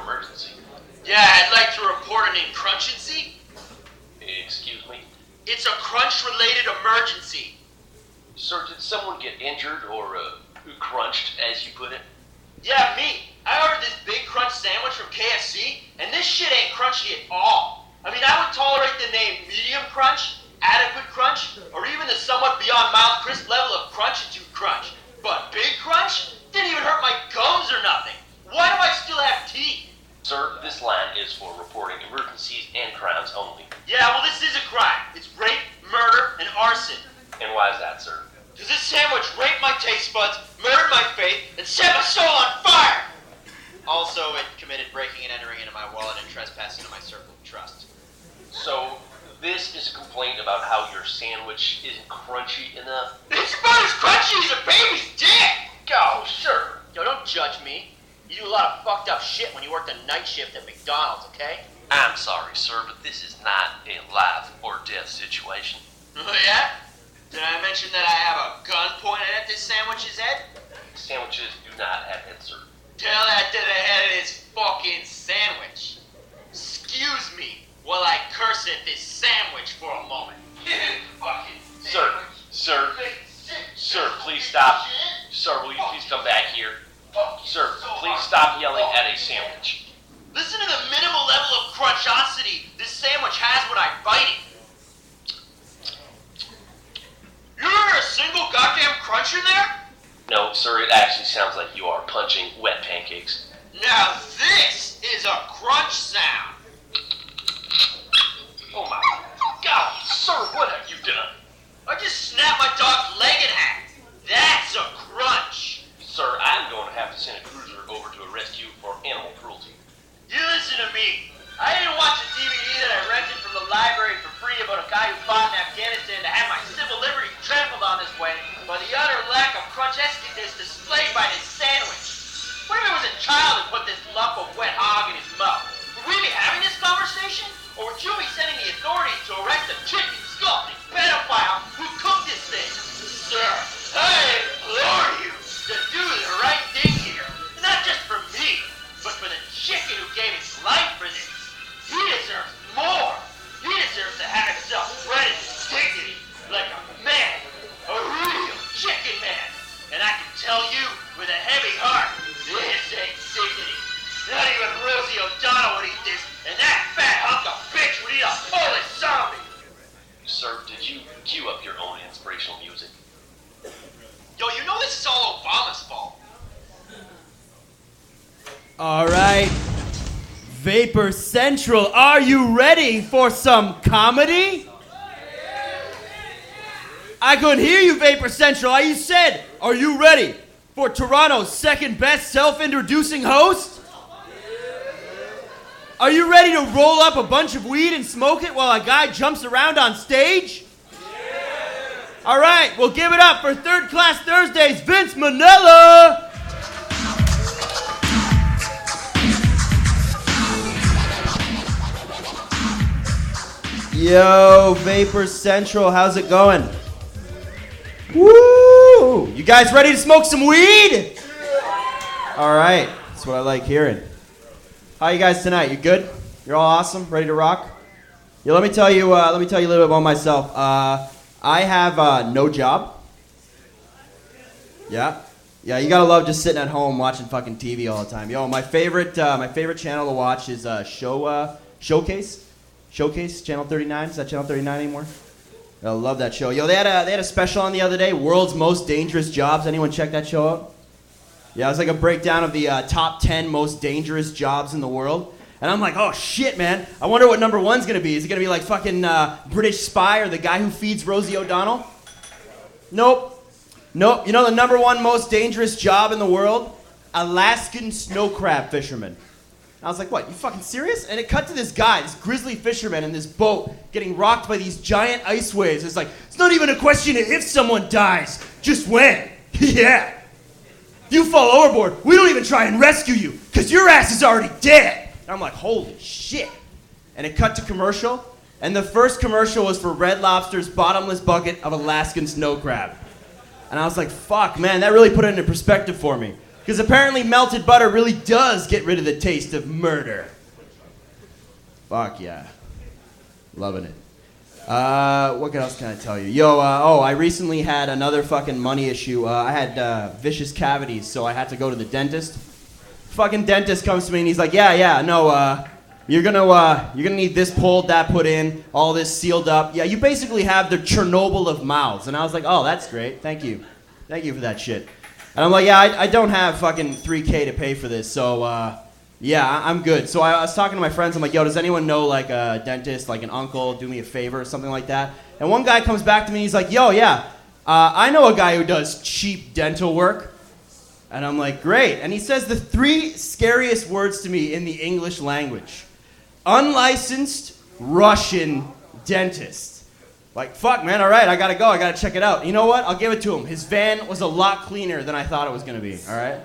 Emergency. Yeah, I'd like to report an encrunchancy. Excuse me? It's a crunch-related emergency. Sir, did someone get injured or crunched, as you put it? Yeah, me. I ordered this big crunch sandwich from KFC, and this shit ain't crunchy at all. I mean, I would tolerate the name medium crunch, adequate crunch, or even the somewhat beyond mild crisp level of crunchitude crunch. But big crunch didn't even hurt my gums or nothing. Why do I still have teeth? Sir, this line is for reporting emergencies and crimes only. Yeah, well, this is a crime. It's rape, murder, and arson. And why is that, sir? Because this sandwich raped my taste buds, murdered my faith, and set my soul on fire! Also, it committed breaking and entering into my wallet and trespassing into my circle of trust. So, this is a complaint about how your sandwich isn't crunchy enough? It's about as crunchy as a baby's dick! Oh, sure. Yo, don't judge me. You do a lot of fucked up shit when you work the night shift at McDonald's, okay? I'm sorry, sir, but this is not a life or death situation. Oh, yeah? Did I mention that I have a gun pointed at this sandwich's head? Sandwiches do not have heads, sir. Tell that to the head of this fucking sandwich. Excuse me while I curse at this sandwich for a moment. Fucking Sir, please stop. Sir, will you please come back here? Sir, please stop yelling at a sandwich. Listen to the minimal level of crunchosity this sandwich has when I bite it. You hear a single goddamn crunch in there? No, sir, it actually sounds like you are punching wet pancakes. Now this is a crunch sound. Oh my God, sir, what have you done? I just snapped my dog's leg in half. That's a crunch. Sir, I'm going to have to send a cruiser over to arrest you for animal cruelty. You listen to me. I didn't watch a DVD that I rented from the library for free about a guy who fought in Afghanistan to have my civil liberties trampled on this way by the utter lack of crunchesqueness displayed by this sandwich. What if it was a child who put this lump of wet hog in his mouth? Would we be having this conversation? Or would you be sending the authorities to arrest the chicken sculpting pedophile who cooked this thing? Sir, I implore you to do the right thing here. Not just for me, but for the chicken who gave his life for this. He deserves more. He deserves to have himself bred in dignity, like a man, a real chicken man. And I can tell you with a heavy heart, this ain't dignity. Not even Rosie O'Donnell would eat this, and that fat hunk of bitch would eat a Polish zombie. Sir, did you cue up your own inspirational music? Yo, you know this is all Obama's fault. All right. Vapor Central, are you ready for some comedy? I couldn't hear you, Vapor Central. You said, are you ready for Toronto's second best self-introducing host? Are you ready to roll up a bunch of weed and smoke it while a guy jumps around on stage? All right, well, give it up for Klass Thursdays, Vince Manella. Yo, Vapor Central, how's it going? Woo! You guys ready to smoke some weed? All right, that's what I like hearing. How you guys tonight? You good? You're all awesome, ready to rock? Yeah, let me tell you a little bit about myself. I have no job. Yeah, you gotta love just sitting at home watching fucking TV all the time. Yo, my favorite channel to watch is Showcase. Showcase, Channel 39. Is that Channel 39 anymore? I love that show. Yo, they had a special on the other day, World's Most Dangerous Jobs. Anyone check that show out? Yeah, it was like a breakdown of the top 10 most dangerous jobs in the world. And I'm like, oh shit, man. I wonder what number one's gonna be. Is it gonna be like fucking British spy or the guy who feeds Rosie O'Donnell? Nope. You know the number one most dangerous job in the world? Alaskan snow crab fisherman. I was like, what, you fucking serious? And it cut to this guy, this grizzly fisherman in this boat getting rocked by these giant ice waves. It's like, it's not even a question of if someone dies, just when. Yeah. If you fall overboard, we don't even try and rescue you, because your ass is already dead. And I'm like, holy shit. And it cut to commercial, and the first commercial was for Red Lobster's bottomless bucket of Alaskan snow crab. And I was like, fuck, man, that really put it into perspective for me. Because apparently melted butter really does get rid of the taste of murder. Fuck yeah. Loving it. What else can I tell you? Yo, I recently had another fucking money issue. I had vicious cavities, so I had to go to the dentist. Fucking dentist comes to me and he's like, no, you're gonna need this pulled, that put in, all this sealed up. Yeah, you basically have the Chernobyl of mouths. And I was like, oh, that's great. Thank you for that shit. And I'm like, yeah, I don't have fucking $3K to pay for this, so yeah, I'm good. So I was talking to my friends. I'm like, yo, does anyone know like a dentist, like an uncle, do me a favor or something like that? And one guy comes back to me and he's like, yo, yeah, I know a guy who does cheap dental work. And I'm like, great. And he says the 3 scariest words to me in the English language. Unlicensed Russian dentist. Like, fuck, man, all right, I gotta go. I gotta check it out. You know what? I'll give it to him. His van was a lot cleaner than I thought it was gonna be, all right?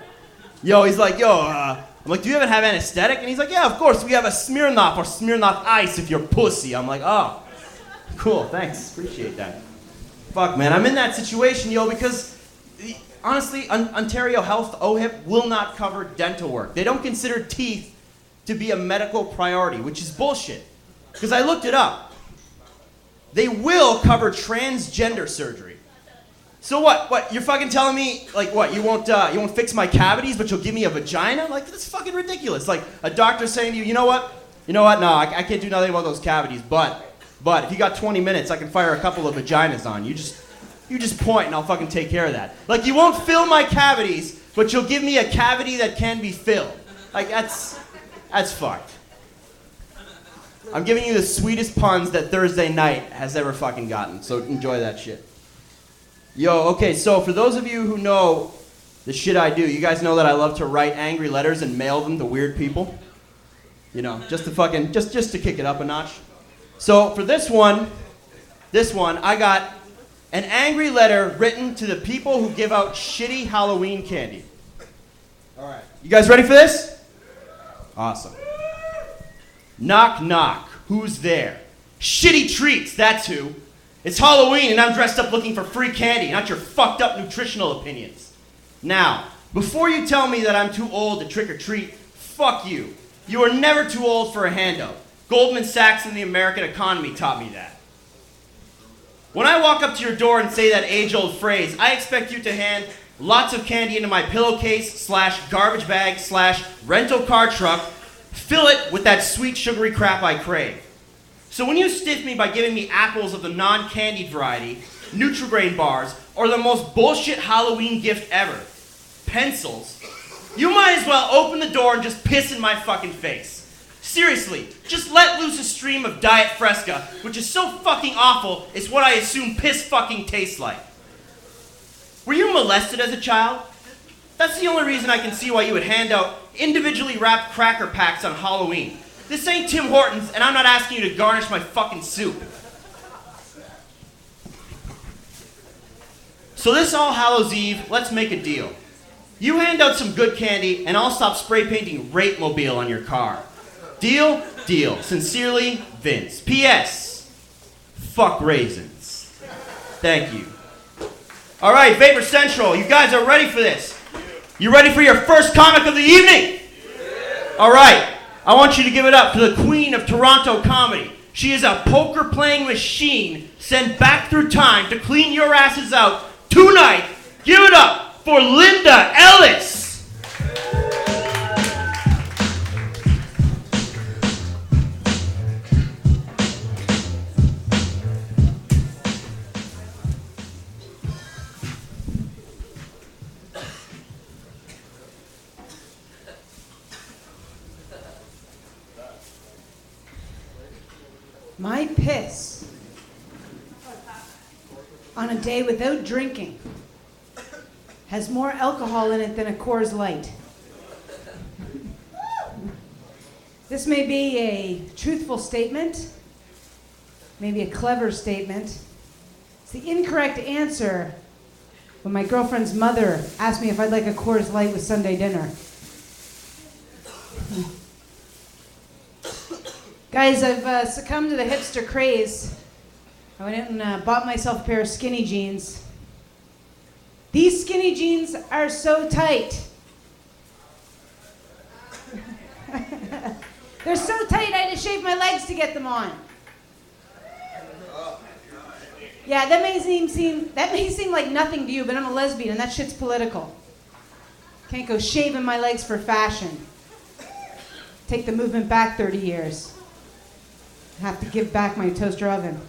Yo, he's like, I'm like, do you even have anesthetic? And he's like, yeah, of course. We have a Smirnoff or Smirnoff Ice if you're pussy. I'm like, oh, cool, thanks. Appreciate that. Fuck, man, I'm in that situation, yo, because honestly, Ontario Health, OHIP, will not cover dental work. They don't consider teeth to be a medical priority, which is bullshit. Because I looked it up. They will cover transgender surgery. So what? You're fucking telling me, like, what? You won't fix my cavities, but you'll give me a vagina? Like, that's fucking ridiculous. Like, a doctor saying to you, you know what? No, I can't do nothing about those cavities, but if you got 20 minutes, I can fire a couple of vaginas on you. You just point and I'll fucking take care of that. Like, you won't fill my cavities, but you'll give me a cavity that can be filled. Like, that's fucked. I'm giving you the sweetest puns that Thursday night has ever fucking gotten, so enjoy that shit. Yo, okay, so for those of you who know the shit I do, you guys know that I love to write angry letters and mail them to weird people. You know, just to kick it up a notch. So for this one, I got an angry letter written to the people who give out shitty Halloween candy. All right. You guys ready for this? Awesome. Knock, knock. Who's there? Shitty treats, that's who. It's Halloween and I'm dressed up looking for free candy, not your fucked up nutritional opinions. Now, before you tell me that I'm too old to trick or treat, fuck you. You are never too old for a handout. Goldman Sachs and the American economy taught me that. When I walk up to your door and say that age-old phrase, I expect you to hand lots of candy into my pillowcase / garbage bag / rental car truck, fill it with that sweet sugary crap I crave. So when you stiff me by giving me apples of the non-candied variety, Nutri-Grain bars, or the most bullshit Halloween gift ever, pencils, you might as well open the door and just piss in my fucking face. Seriously, just let loose a stream of Diet Fresca, which is so fucking awful, it's what I assume piss fucking tastes like. Were you molested as a child? That's the only reason I can see why you would hand out individually wrapped cracker packs on Halloween. This ain't Tim Hortons, and I'm not asking you to garnish my fucking soup. So this All Hallows Eve, let's make a deal. You hand out some good candy, and I'll stop spray painting Rape Mobile on your car. Deal? Deal. Sincerely, Vince. P.S. Fuck raisins. Thank you. All right, Vapor Central, you guys are ready for this. You ready for your first comic of the evening? All right, I want you to give it up to the queen of Toronto comedy. She is a poker-playing machine sent back through time to clean your asses out tonight. Give it up for Linda Ellis. My piss on a day without drinking has more alcohol in it than a Coors Light. This may be a truthful statement, maybe a clever statement. It's the incorrect answer when my girlfriend's mother asked me if I'd like a Coors Light with Sunday dinner. Guys, I've succumbed to the hipster craze. I went out and bought myself a pair of skinny jeans. These skinny jeans are so tight. They're so tight I had to shave my legs to get them on. Yeah, that may seem like nothing to you, but I'm a lesbian and that shit's political. Can't go shaving my legs for fashion. Take the movement back 30 years. Have to give back my toaster oven.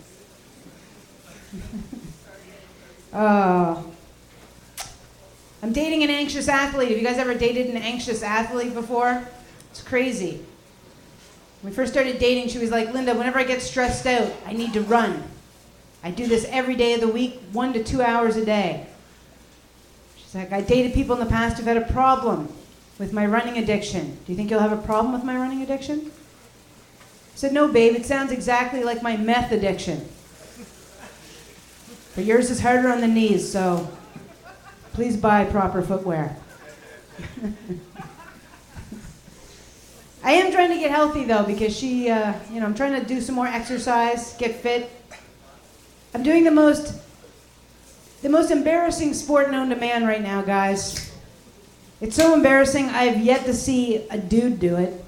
Oh. I'm dating an anxious athlete. Have you guys ever dated an anxious athlete before? It's crazy. When we first started dating, she was like, Linda, whenever I get stressed out, I need to run. I do this every day of the week, 1 to 2 hours a day. She's like, I dated people in the past who've had a problem with my running addiction. Do you think you'll have a problem with my running addiction? I said, no, babe, it sounds exactly like my meth addiction. But yours is harder on the knees, so please buy proper footwear. I am trying to get healthy, though, because I'm trying to do some more exercise, get fit. I'm doing the most embarrassing sport known to man right now, guys. It's so embarrassing, I have yet to see a dude do it.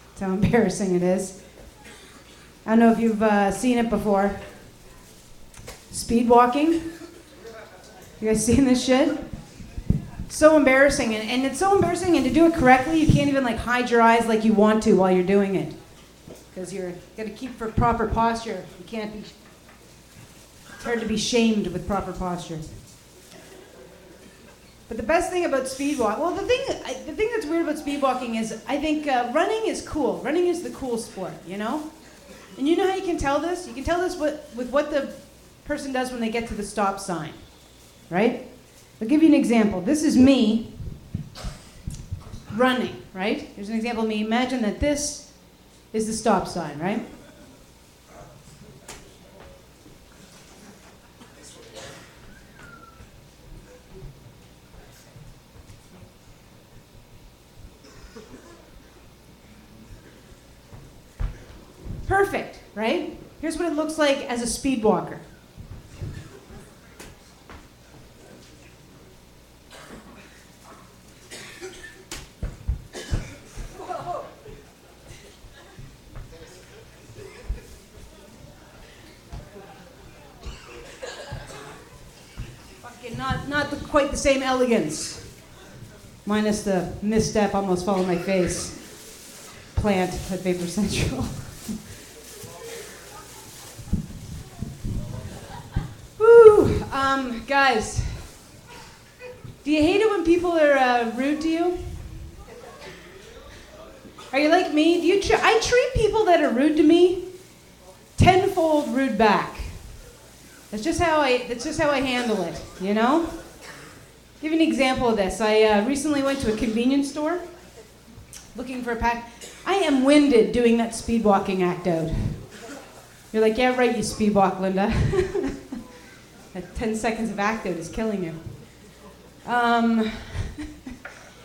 That's how embarrassing it is. I don't know if you've seen it before. Speed walking. You guys seen this shit? So embarrassing, and it's so embarrassing, and to do it correctly, you can't even hide your eyes like you want to while you're doing it. Because you got to keep for proper posture. You can't be, it's hard to be shamed with proper posture. But the best thing about speed walk, well, the thing that's weird about speed walking is I think running is cool. Running is the cool sport, you know? And you know how you can tell this? You can tell this with what the person does when they get to the stop sign, right? I'll give you an example. This is me running, right? Here's an example of me. Imagine that this is the stop sign, right? Perfect, right? Here's what it looks like as a speed walker. Fucking not quite the same elegance. Minus the misstep, almost fell on my face. Plant at Vapor Central. Guys, do you hate it when people are rude to you? Are you like me? I treat people that are rude to me tenfold rude back. That's just how I handle it, you know? Give you an example of this. I recently went to a convenience store looking for a pack. I am winded doing that speed walking act out. You're like, yeah, right, you speed walk, Linda. That 10 seconds of act out is killing you.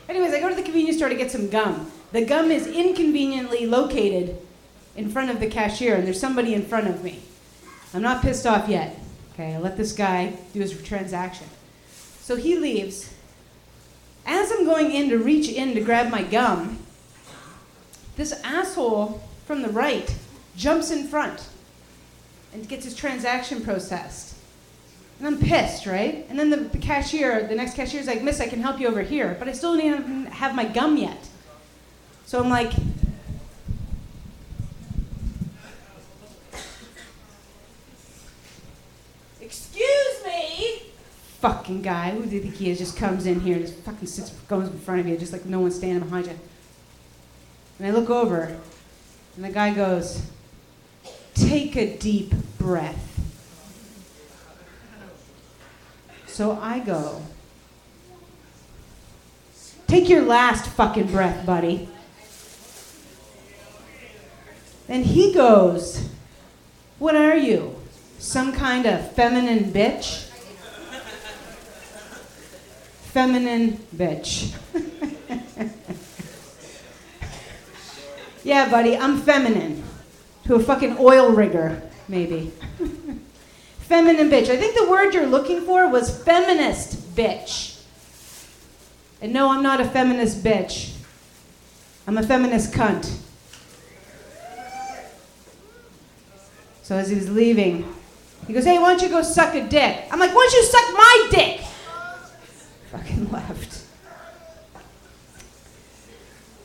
Anyways, I go to the convenience store to get some gum. The gum is inconveniently located in front of the cashier, and there's somebody in front of me. I'm not pissed off yet. Okay, I let this guy do his transaction. So he leaves. As I'm going in to reach in to grab my gum, this asshole from the right jumps in front and gets his transaction processed. And I'm pissed, right? And then the next cashier's like, miss, I can help you over here, but I still don't even have my gum yet. So I'm like, excuse me? Fucking guy, who do you think he is, just comes in here and just fucking goes in front of you, just like no one's standing behind you. And I look over, and the guy goes, take a deep breath. So I go, take your last fucking breath, buddy. And he goes, what are you? Some kind of feminine bitch? Feminine bitch. Yeah, buddy, I'm feminine. To a fucking oil rigger, maybe. Feminine bitch. I think the word you're looking for was feminist bitch. And no, I'm not a feminist bitch. I'm a feminist cunt. So as he was leaving, he goes, hey, why don't you go suck a dick? I'm like, why don't you suck my dick? Fucking left.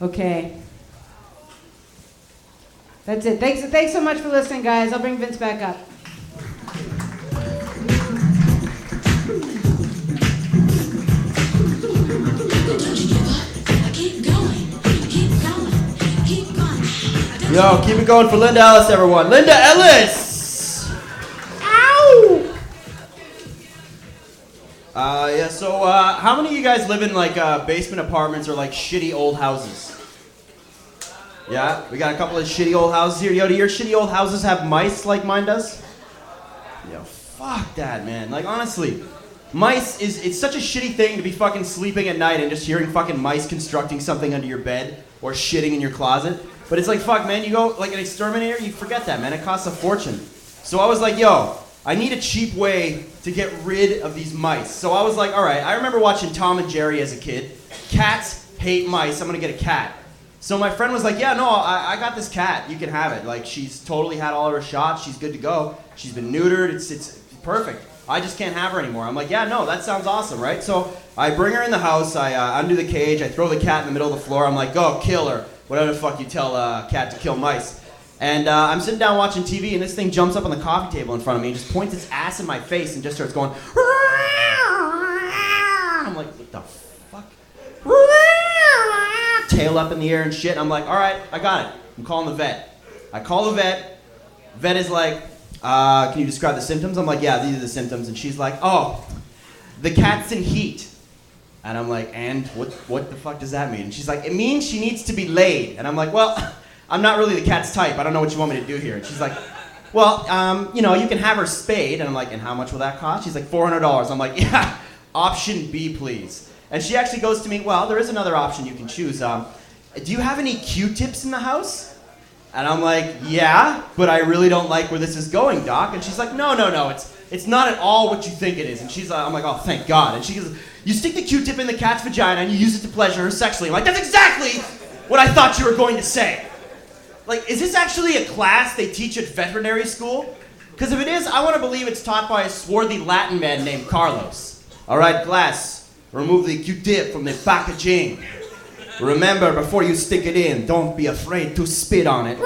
Okay. That's it. Thanks so much for listening, guys. I'll bring Vince back up. Yo, keep it going for Linda Ellis, everyone. Linda Ellis! Ow! Yeah, so, how many of you guys live in, like, basement apartments or, like, shitty old houses? Yeah? We got a couple of shitty old houses here. Yo, do your shitty old houses have mice like mine does? Yo, fuck that, man. Like, honestly, mice it's such a shitty thing to be fucking sleeping at night and just hearing fucking mice constructing something under your bed or shitting in your closet. But it's like, fuck, man, you go, like, an exterminator, you forget that, man. It costs a fortune. So I was like, yo, I need a cheap way to get rid of these mice. So I was like, all right, I remember watching Tom and Jerry as a kid. Cats hate mice. I'm going to get a cat. So my friend was like, yeah, no, I got this cat. You can have it. Like, she's totally had all of her shots. She's good to go. She's been neutered. It's perfect. I just can't have her anymore. I'm like, yeah, no, that sounds awesome, right? So I bring her in the house. I undo the cage. I throw the cat in the middle of the floor. I'm like, go, kill her. Whatever the fuck you tell a cat to kill mice. And I'm sitting down watching TV, and this thing jumps up on the coffee table in front of me and just points its ass in my face and just starts going, I'm like, what the fuck? Tail up in the air and shit. I'm like, all right, I got it. I'm calling the vet. I call the vet. Vet is like, can you describe the symptoms? I'm like, yeah, these are the symptoms. And she's like, oh, the cat's in heat. And I'm like, and what the fuck does that mean? And she's like, it means she needs to be laid. And I'm like, well, I'm not really the cat's type. I don't know what you want me to do here. And she's like, well, you know, you can have her spayed. And I'm like, and how much will that cost? She's like, $400. I'm like, yeah, option B, please. And she actually goes to me, well, there is another option you can choose. Do you have any Q-tips in the house? And I'm like, yeah, but I really don't like where this is going, Doc. And she's like, no, it's not at all what you think it is. And I'm like, oh, thank God. And she goes, you stick the Q-tip in the cat's vagina and you use it to pleasure her sexually. I'm like, that's exactly what I thought you were going to say. Like, is this actually a class they teach at veterinary school? Because if it is, I want to believe it's taught by a swarthy Latin man named Carlos. All right, class, remove the Q-tip from the packaging. Remember, before you stick it in, don't be afraid to spit on it.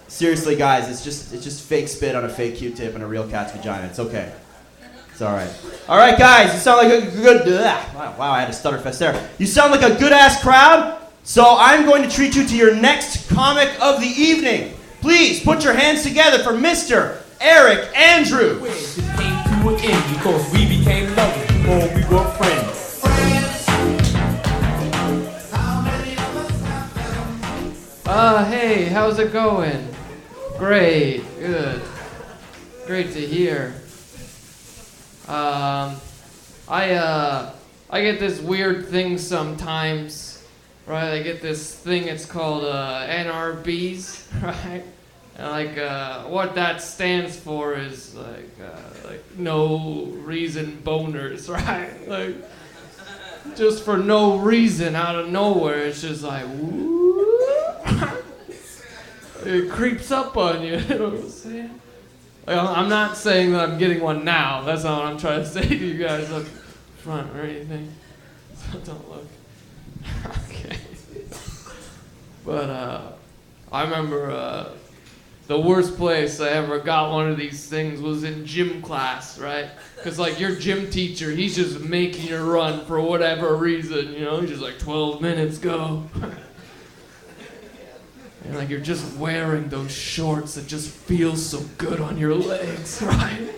Seriously, guys, it's just fake spit on a fake Q-tip in a real cat's vagina. It's okay. It's all right. All right, guys, you sound like a good... Wow, I had a stutter fest there. You sound like a good-ass crowd, so I'm going to treat you to your next comic of the evening. Please, put your hands together for Mr. Eric Andrews. It came to an end because we became lovers before we were friends. Hey, how's it going? Great, good. Great to hear. I get this weird thing sometimes, right? I get this thing, it's called NRBs, right? And like what that stands for is like no reason boners, right? Like just for no reason out of nowhere, it's just like woo. It creeps up on you, you know what I'm saying? Like, I'm not saying that I'm getting one now. That's not what I'm trying to say to you guys up front or anything. So don't look. Okay. But I remember the worst place I ever got one of these things was in gym class, right? Because like your gym teacher, he's just making you run for whatever reason, you know? He's just like 12 minutes, go. And like you're just wearing those shorts that just feel so good on your legs, right?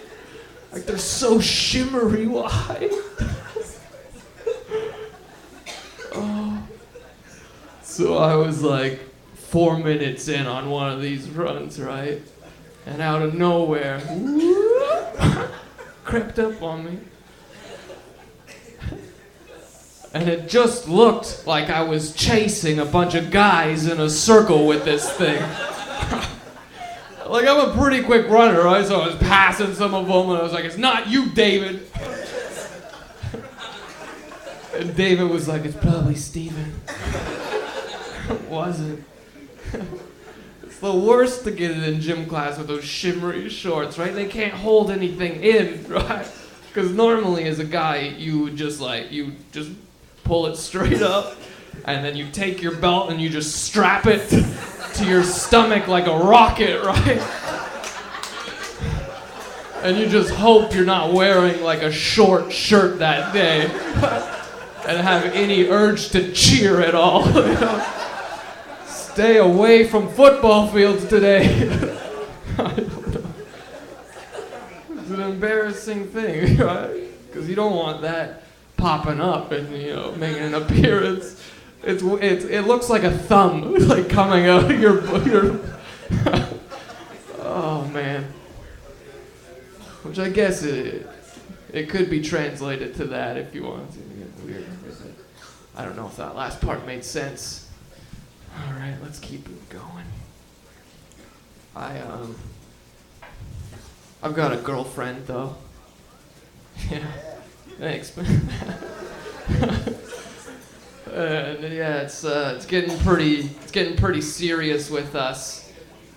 Like they're so shimmery white. Oh. So I was like 4 minutes in on one of these runs, right? And out of nowhere, crept up on me. And it just looked like I was chasing a bunch of guys in a circle with this thing. Like, I'm a pretty quick runner, right? So I was passing some of them, and I was like, it's not you, David. And David was like, it's probably Steven. It wasn't. It's the worst to get it in gym class with those shimmery shorts, right? They can't hold anything in, right? Because normally as a guy, you just pull it straight up, and then you take your belt and you just strap it to your stomach like a rocket, right? And you just hope you're not wearing like a short shirt that day and have any urge to cheer at all. You know? Stay away from football fields today. I don't know. It's an embarrassing thing, right? Because you don't want that popping up and, you know, making an appearance. It looks like a thumb, like coming out of your oh man. Which I guess it could be translated to that if you want to. Get weird. I don't know if that last part made sense. All right, let's keep it going. I've got a girlfriend though. Yeah, thanks, man. And yeah, it's getting pretty serious with us.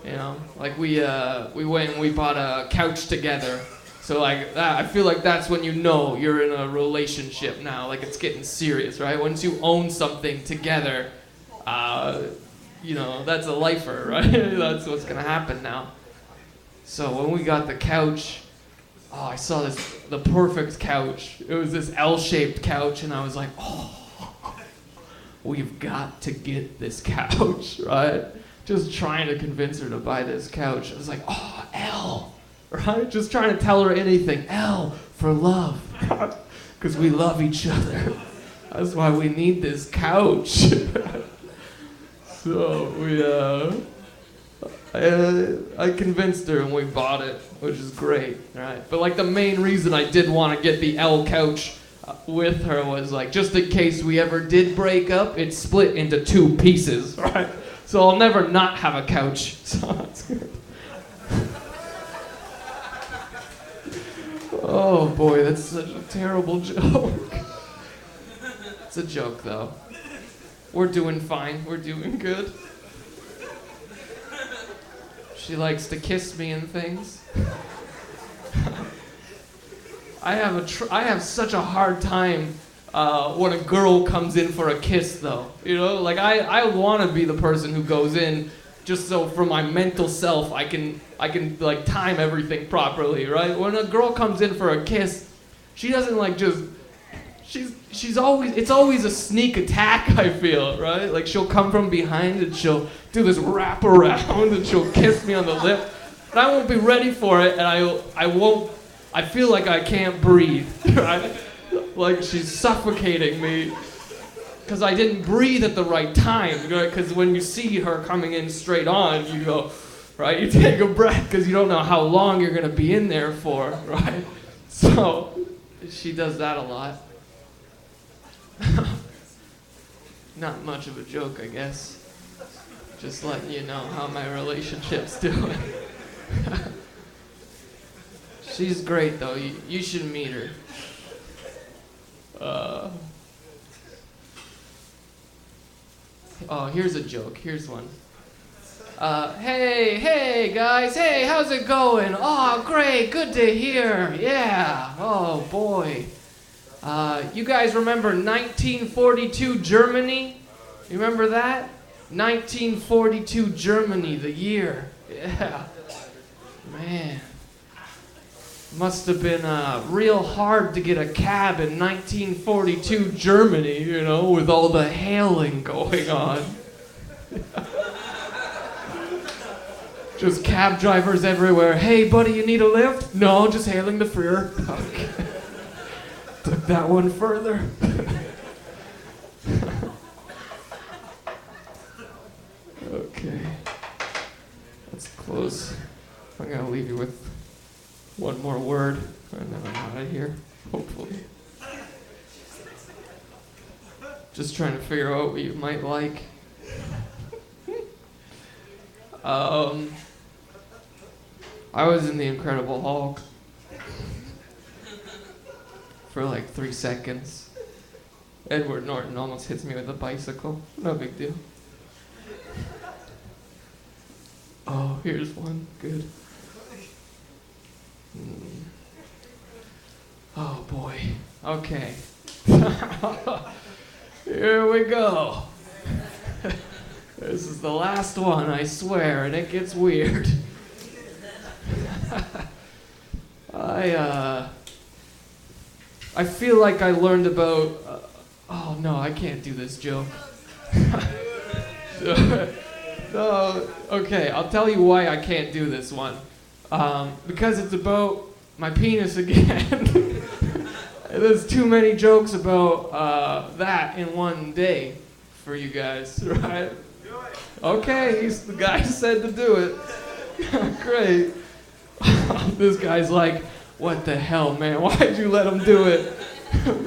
You know, like we went and we bought a couch together. So like that, I feel like that's when you know you're in a relationship now. Like it's getting serious, right? Once you own something together, you know, that's a lifer, right? That's what's gonna happen now. So when we got the couch, oh, I saw the perfect couch. It was this L-shaped couch, and I was like, oh, we've got to get this couch, right? Just trying to convince her to buy this couch. I was like, oh, L, right? Just trying to tell her anything. L for love, because we love each other. That's why we need this couch. So I convinced her and we bought it, which is great, right? But like the main reason I did want to get the L couch with her was like, just in case we ever did break up, it's split into 2 pieces, right? So I'll never not have a couch. So that's good. Oh boy, that's such a terrible joke. It's a joke though. We're doing fine. We're doing good. She likes to kiss me and things. I have such a hard time when a girl comes in for a kiss, though. You know, like I want to be the person who goes in just so for my mental self I can like time everything properly, right? When a girl comes in for a kiss, she doesn't like just. It's always a sneak attack, I feel, right? Like she'll come from behind and she'll do this wrap around and she'll kiss me on the lip. And I won't be ready for it, and I feel like I can't breathe, right? Like she's suffocating me because I didn't breathe at the right time, right? Because when you see her coming in straight on, you go, right? You take a breath because you don't know how long you're gonna be in there for, right? So she does that a lot. Not much of a joke, I guess. Just letting you know how my relationship's doing. She's great, though. You should meet her. Oh, here's a joke. Here's one. Hey, guys. Hey, how's it going? Oh, great. Good to hear. Yeah. Oh, boy. You guys remember 1942 Germany? You remember that? 1942 Germany, the year. Yeah. Man. Must have been real hard to get a cab in 1942 Germany, you know, with all the hailing going on. Just cab drivers everywhere. Hey, buddy, you need a lift? No, just hailing the Führer. Okay. Took that one further. Okay. Let's close. I'm going to leave you with one more word, and then I'm out of here, hopefully. Just trying to figure out what you might like. I was in the Incredible Hulk for like 3 seconds. Edward Norton almost hits me with a bicycle. No big deal. Oh, here's one. Good. Oh boy. Okay. Here we go. This is the last one, I swear, and it gets weird. I feel like I learned about. Oh no, I can't do this joke. No, okay, I'll tell you why I can't do this one. Because it's about my penis again. There's too many jokes about that in one day for you guys, right? Okay, the guy said to do it. Great. This guy's like, what the hell, man? Why'd you let him do it?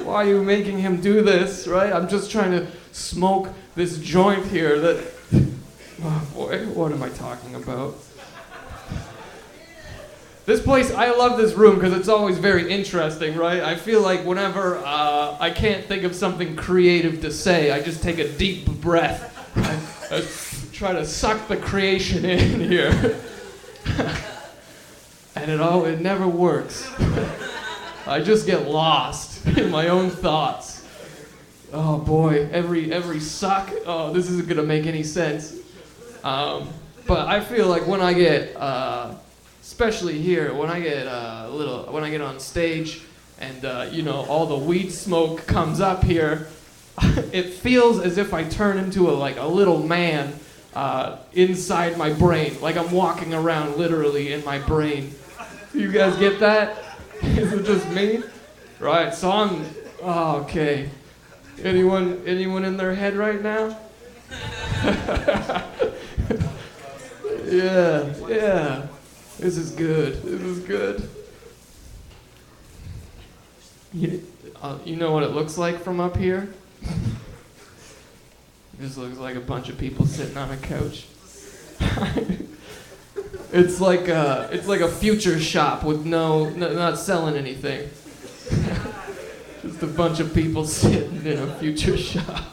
Why are you making him do this, right? I'm just trying to smoke this joint here that... Oh boy, what am I talking about? This place, I love this room because it's always very interesting, right? I feel like whenever I can't think of something creative to say, I just take a deep breath. I try to suck the creation in here. And it never works. I just get lost in my own thoughts. Oh boy, every suck, oh, this isn't gonna make any sense. But I feel like when I get, especially here, when I get on stage and, all the weed smoke comes up here, it feels as if I turn into a little man inside my brain. Like I'm walking around literally in my brain. You guys get that? Is it just me? Right, so okay. Anyone in their head right now? Yeah. This is good. You know what it looks like from up here? It just looks like a bunch of people sitting on a couch. It's like a future shop with not selling anything. Just a bunch of people sitting in a future shop.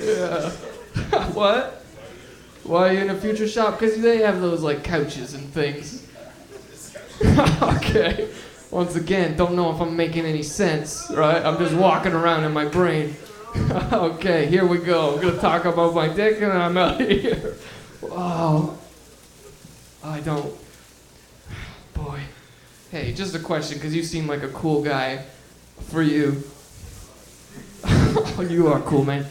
Yeah. What? Why are you in a future shop? Because they have those like couches and things. Okay. Once again, don't know if I'm making any sense, right? I'm just walking around in my brain. Okay, here we go. I'm gonna talk about my dick and I'm out of here. Wow. I don't. Boy. Hey, just a question, because you seem like a cool guy. For you. You are cool, man.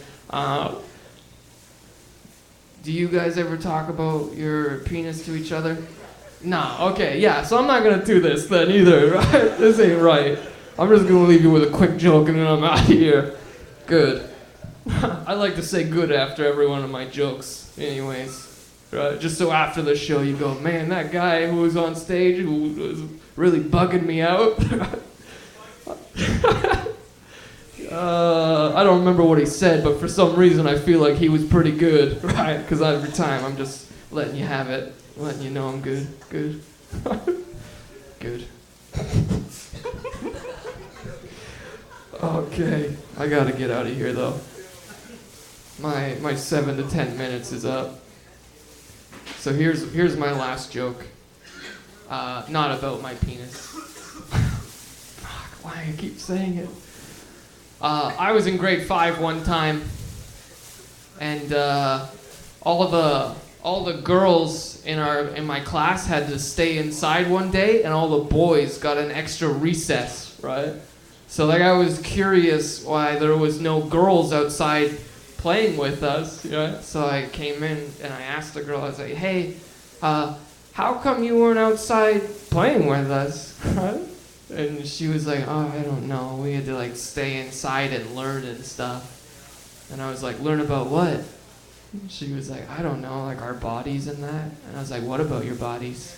Do you guys ever talk about your penis to each other? Nah, okay, yeah, so I'm not gonna do this then either, right? This ain't right. I'm just gonna leave you with a quick joke and then I'm out of here. Good. I like to say good after every one of my jokes, anyways. Right? Just so after the show you go, man, that guy who was on stage who was really bugging me out. I don't remember what he said, but for some reason I feel like he was pretty good, right? Because every time I'm just letting you have it, letting you know I'm good. Good. Okay, I gotta get out of here though. My 7 to 10 minutes is up. So here's my last joke. Not about my penis. Fuck, why I keep saying it. I was in grade 5 one time, and all the girls in my class had to stay inside one day, and all the boys got an extra recess, right? So like I was curious why there was no girls outside playing with us, right? So I came in and I asked the girl, I was like, hey, how come you weren't outside playing with us, right? And she was like, oh, I don't know. We had to like stay inside and learn and stuff. And I was like, learn about what? And she was like, I don't know, like our bodies and that. And I was like, what about your bodies?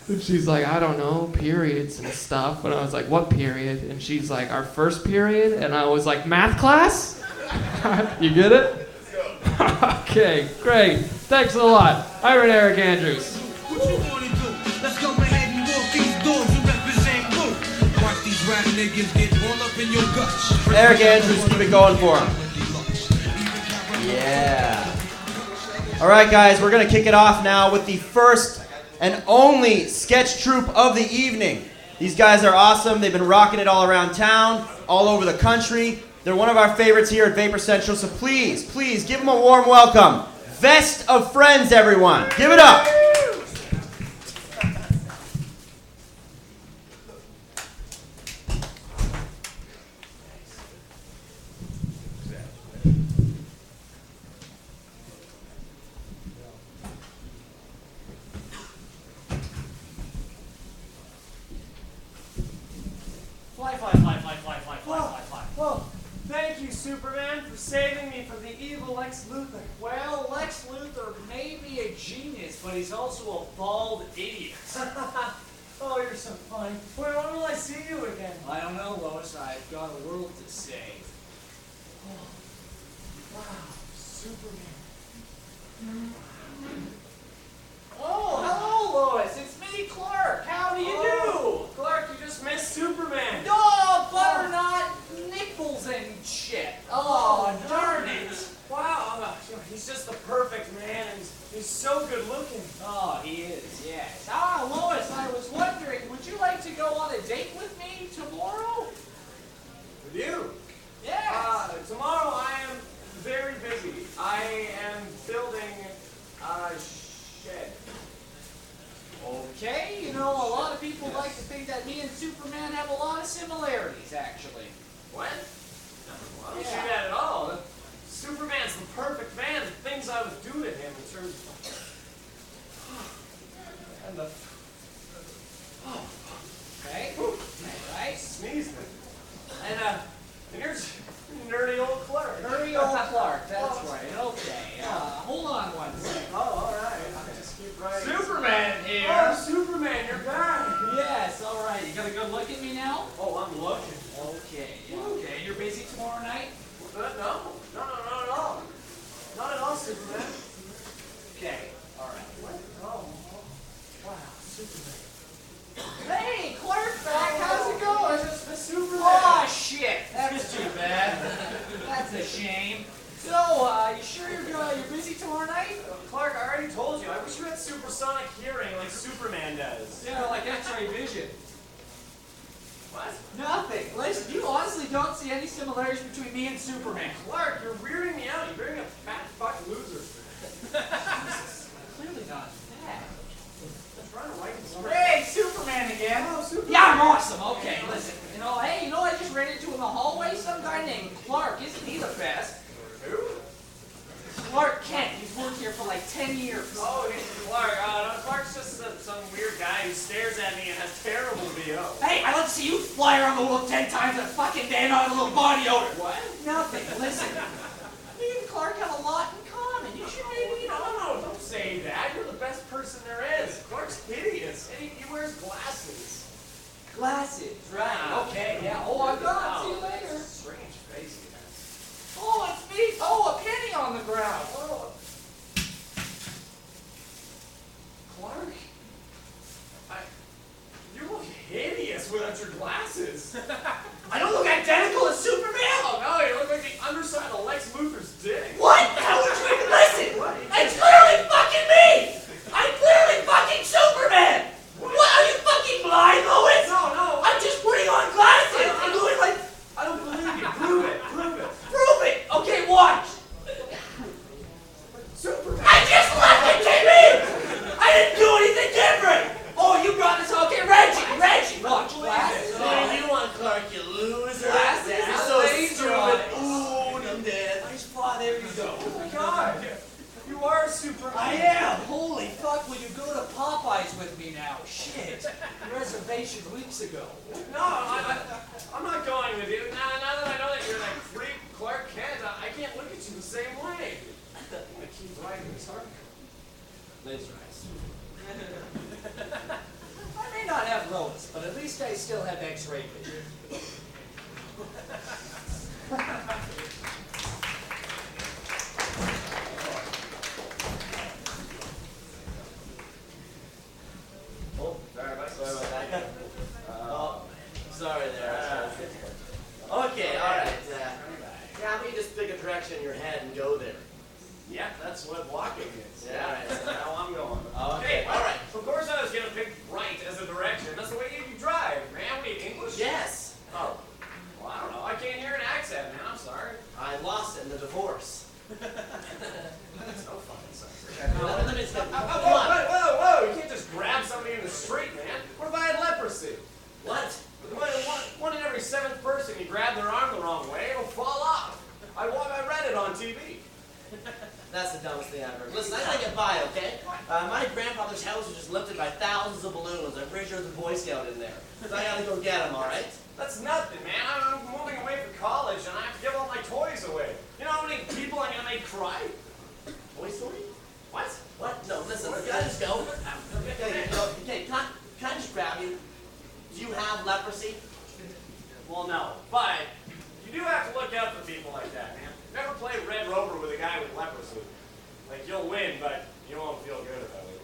And she's like, I don't know, periods and stuff. And I was like, what period? And she's like, our first period. And I was like, math class? You get it? Okay, great. Thanks a lot. I'm Eric Andrews. What you wanna do? Let's go ahead and walk these doors and represent Blue. Watch these rap niggas get all up in your guts. Eric Andrews, keep it going for him. Yeah. All right, guys, we're going to kick it off now with the first and only sketch troupe of the evening. These guys are awesome. They've been rocking it all around town, all over the country. They're one of our favorites here at Vapor Central, so please, please give them a warm welcome. Vest of Friends, everyone. Give it up. Well, thank you, Superman, for saving me from the evil Lex Luthor. Well, Lex Luthor may be a genius, but he's also a bald idiot. Oh, you're so funny. When will I see you again? I don't know, Lois. I've got a world to save. Wow, Superman. Oh, hello, Lois. It's me, Clark. How do you do? Clark, you just missed Superman. Oh, butternut nipples and shit. Oh, darn it. Wow, he's just the perfect man, and he's so good looking. Oh, he is, yes. Ah, Lois, I was wondering, would you like to go on a date with me tomorrow? With you? Yes. Tomorrow I am very busy. I am building a shed. Okay, you know, a lot of people like to think that me and Superman have a lot of similarities, actually. What? I don't see Yeah. that at all. Superman's the perfect man. The things I would do to him in terms of... And the... Okay, alright. Sneezing. And here's nerdy old Clark. Nerdy old Clark, that's right, okay. Hold on one second. Oh, alright. Just keep writing. Superman here! Oh, Superman, you're back! Yes, alright. You got a good look at me now? Oh, I'm looking. Okay, okay. You're busy tomorrow night? No, not at all. Not at all, Superman. Okay, alright. What? Oh, wow, Superman. Hey, Clark back! How's it going? Just the Superman. Oh, shit! That's too bad. That's a shame. So, you sure you're busy tomorrow night? Clark, I already told you. I wish you had supersonic hearing like Superman does. Yeah, like X-ray vision. What? Nothing. Listen, you honestly don't see any similarities between me and Superman. Clark, you're weirding me out. You're being a fat fuck loser. Clearly not that. I'm trying to write this. Hey, Superman again. Oh, Superman. Yeah, I'm awesome. Okay, listen. Hey, I just ran into in the hallway some guy named Clark. Isn't he the best? Who? Clark Kent. He's worked here for like 10 years. Oh, he's Clark. No, Clark's just some weird guy who stares at me and has terrible BO. Hey, I like to see you fly around the world 10 times a fucking day and not a little body odor. What? Nothing. Listen. Me and Clark have a lot in common. You should maybe, No, don't say that. You're the best person there is. Clark's hideous, and he wears glasses. Glasses, right. Okay, yeah. Oh, I'm gone. See you later. Strange face he has. Oh, it's me. Oh, a penny on the ground. Oh. Clark? You look hideous without your glasses. I don't look identical as Superman. Oh no, you look like the underside of Lex Luthor's dick. What? How would you even listen? What? It's clearly fucking me. I'm clearly fucking Superman. What? Are you fucking blind, Lois? No. I'm just putting on glasses and doing like. I don't believe you. Prove it. Prove it. Okay, watch. Superman. I just left the TV. I didn't do anything different. Oh, you brought this. Okay, Reggie, watch. Glasses. What do you want, Clark, you loser? Glasses. You're so Laser stupid. eyes. Ooh, I'm dead. Nice spot. There you go. Oh my god. You are Superman. I am. Holy fuck, will you go to Popeyes with me now? Shit. Reservation weeks ago. No, I'm not going with you. Now that I know that you're that freak Clark Kent, I can't look at you the same way. I'm gonna keep writing this article. Laser eyes. I may not have Lois, but at least I still have X-ray vision. your head and go there. Yeah, that's what walking is. Yeah. Alright, so now I'm going. Okay, all right. Of course I was gonna pick right as a direction. That's the way you drive, man. What are you, English? Yes. Oh. Well, I don't know. I can't hear an accent, man. I'm sorry. I lost it in the divorce. That's no fucking sense. Let me just come Whoa! You can't just grab somebody in the street, man. What if I had leprosy? What? One in every 7th person, you grab their arm the wrong way, it'll fall off. I read it on TV. That's the dumbest thing I've heard. Listen, I gotta get by, okay? My grandfather's house was just lifted by thousands of balloons. I'm pretty sure there's a Boy Scout in there. So I gotta go get him, all right? That's nothing, man. I'm moving away for college, and I have to give all my toys away. You know how many people I'm gonna make cry? Toy Story? What? What? No, listen, can I just go? Okay, can I just grab you? Do you have leprosy? Well, no. But you do have to look out for people like that, man. Never play Red Rover with a guy with leprosy. Like, you'll win, but you won't feel good about it.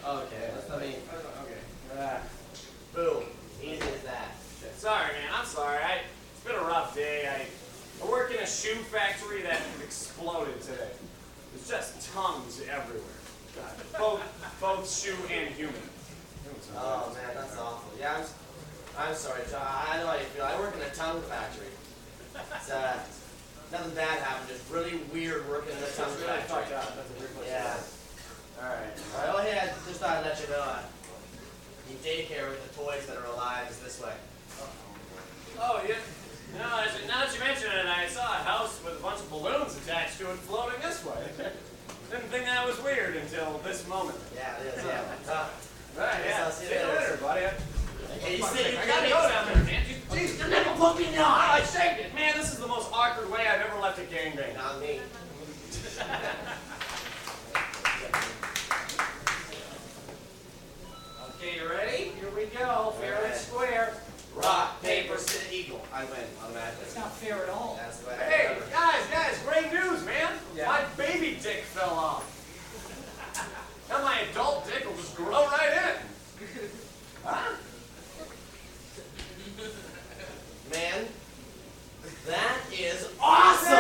Okay, Okay. boom. Easy as that. Sorry, man. I'm sorry. It's been a rough day. I work in a shoe factory that exploded today. There's just tongues everywhere. Both shoe and human. Oh man, that's awful. Yeah, I'm sorry, John. I know how you feel. I work in a tongue factory. It's nothing bad happened. Just really weird working in a tongue That's really factory. fucked up. That's a weird place. Yeah. All right. Oh yeah, just thought I'd let you know. The daycare with the toys that are alive is this way. Oh, yeah. No, now that you mention it, I saw a house with a bunch of balloons attached to it floating this way. Didn't think that was weird until this moment. Yeah, it is. Yeah. Right, yeah. I'll see you See you later. later, buddy. Hey, you say I gotta go down there, man. Jeez, you never put me no, down. I saved it. Man, this is the most awkward way I've ever left a gangbang. Not me. Okay, you ready? Here we go. Fair and square. Rock, paper, scissors, eagle. I win automatically. It's not fair at all. That's the way. Hey, guys, great news, man. Yeah. My baby dick fell off. Now my adult dick will just grow right in. Huh? Man, that is awesome!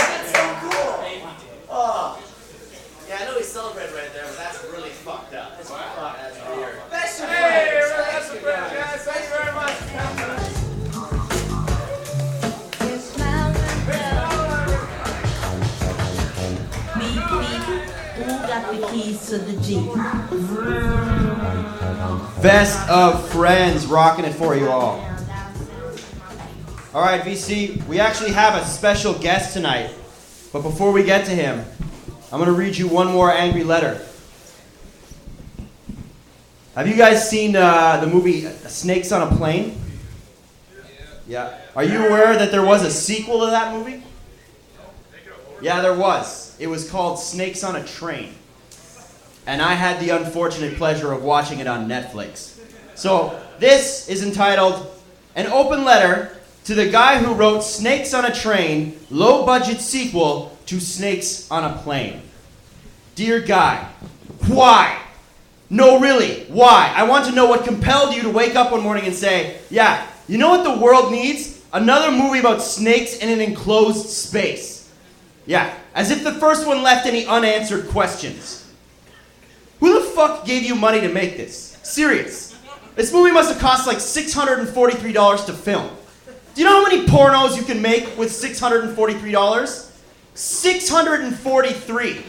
That's so cool! Oh. Yeah, I know we celebrated right there, but that's really fucked up. That's weird. Hey, that's a friend, guys. Thank you very much for coming. Who got the keys to the Jeep? Best of friends, rocking it for you all. All right, VC, we actually have a special guest tonight. But before we get to him, I'm going to read you one more angry letter. Have you guys seen the movie Snakes on a Plane? Yeah. Are you aware that there was a sequel to that movie? Yeah, there was. It was called Snakes on a Train. And I had the unfortunate pleasure of watching it on Netflix. So this is entitled An Open Letter to the guy who wrote Snakes on a Train, low-budget sequel to Snakes on a Plane. Dear Guy, why? No, really, why? I want to know what compelled you to wake up one morning and say, yeah, you know what the world needs? Another movie about snakes in an enclosed space. Yeah, as if the first one left any unanswered questions. Who the fuck gave you money to make this? Serious. This movie must have cost like $643 to film. Do you know how many pornos you can make with $643? 643.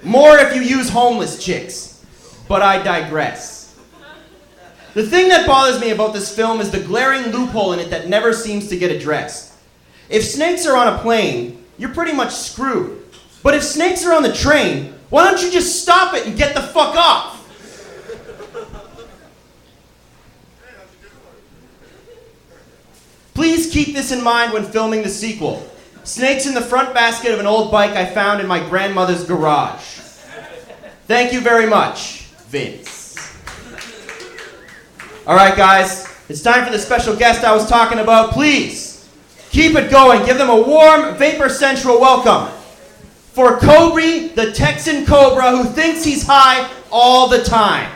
More if you use homeless chicks. But I digress. The thing that bothers me about this film is the glaring loophole in it that never seems to get addressed. If snakes are on a plane, you're pretty much screwed. But if snakes are on the train, why don't you just stop it and get the fuck off? Please keep this in mind when filming the sequel. Snakes in the front basket of an old bike I found in my grandmother's garage. Thank you very much, Vince. All right, guys, it's time for the special guest I was talking about. Please, keep it going. Give them a warm, Vapor Central welcome. For Cobry, the Texan Cobra who thinks he's high all the time.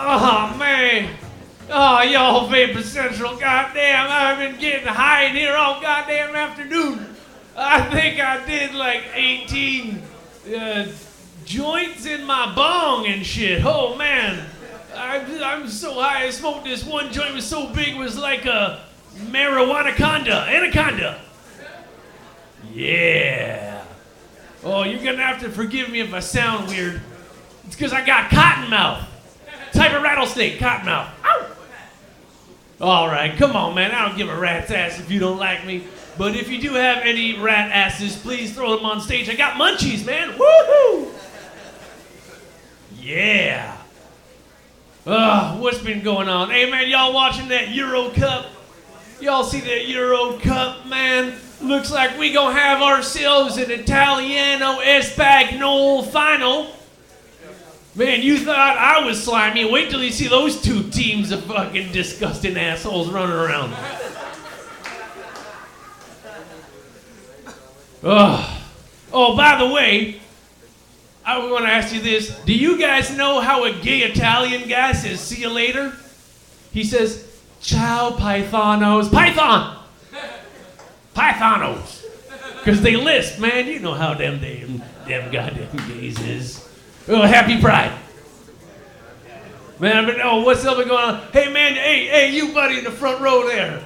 Oh, man. Oh, y'all Vapor Central, goddamn, I've been getting high in here all goddamn afternoon. I think I did like 18 joints in my bong and shit. Oh, man. I'm so high. I smoked this one joint. It was so big, it was like a anaconda. Yeah. Oh, you're gonna have to forgive me if I sound weird. It's because I got cotton mouth. Type of rattlesnake, cotton mouth. Ow! All right, come on, man. I don't give a rat's ass if you don't like me. But if you do have any rat asses, please throw them on stage. I got munchies, man. Woohoo! Yeah. What's been going on? Hey, man, y'all watching that Euro Cup? Y'all see that Euro Cup, man? Looks like we gonna have ourselves an Italiano Espagnol final. Man, you thought I was slimy. Wait till you see those two teams of fucking disgusting assholes running around. Oh, by the way, I want to ask you this. Do you guys know how a gay Italian guy says see you later? He says, ciao, Pythonos. Python! Pythonos. Because they lisp, man. You know how them goddamn gays is. Oh, happy Pride. Man, what's up going on? Hey, man, hey, you buddy in the front row there.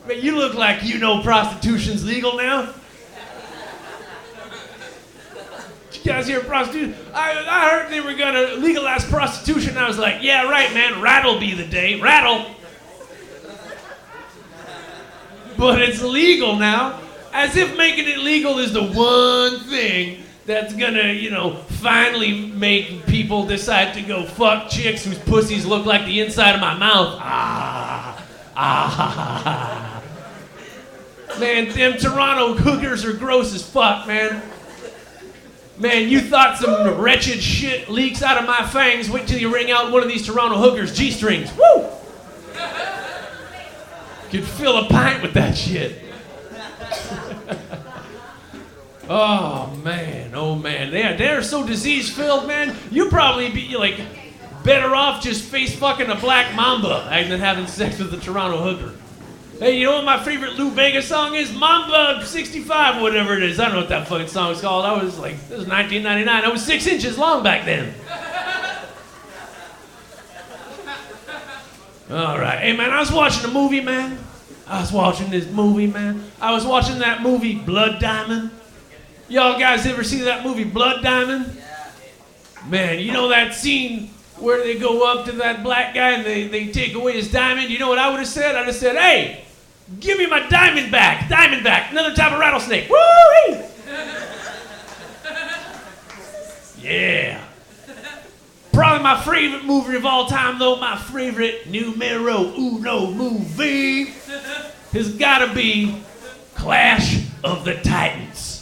Man, you look like you know prostitution's legal now. Did you guys hear prostitution? I heard they were gonna legalize prostitution. I was like, yeah, right, man, rat'll be the day. Rattle. But it's legal now. As if making it legal is the one thing that's gonna, finally make people decide to go fuck chicks whose pussies look like the inside of my mouth. Man, them Toronto hookers are gross as fuck, man. Man, you thought some wretched shit leaks out of my fangs. Wait till you wring out one of these Toronto hookers' G-strings. Woo! Could fill a pint with that shit. Oh man, they're so disease-filled, man. You probably be like better off just face fucking a black mamba than having sex with a Toronto hooker. Hey, you know what my favorite Lou Bega song is? Mamba 65, whatever it is. I don't know what that fucking song is called. This was 1999. I was 6 inches long back then. All right, hey man, I was watching a movie, man. I was watching that movie, Blood Diamond. Y'all guys ever see that movie, Blood Diamond? Yeah. Man, you know that scene where they go up to that black guy and they take away his diamond? You know what I would have said? I'd have said, hey, give me my diamond back, another type of rattlesnake. Woo-wee! Yeah. Probably my favorite movie of all time, though, my favorite numero uno movie has gotta be Clash of the Titans.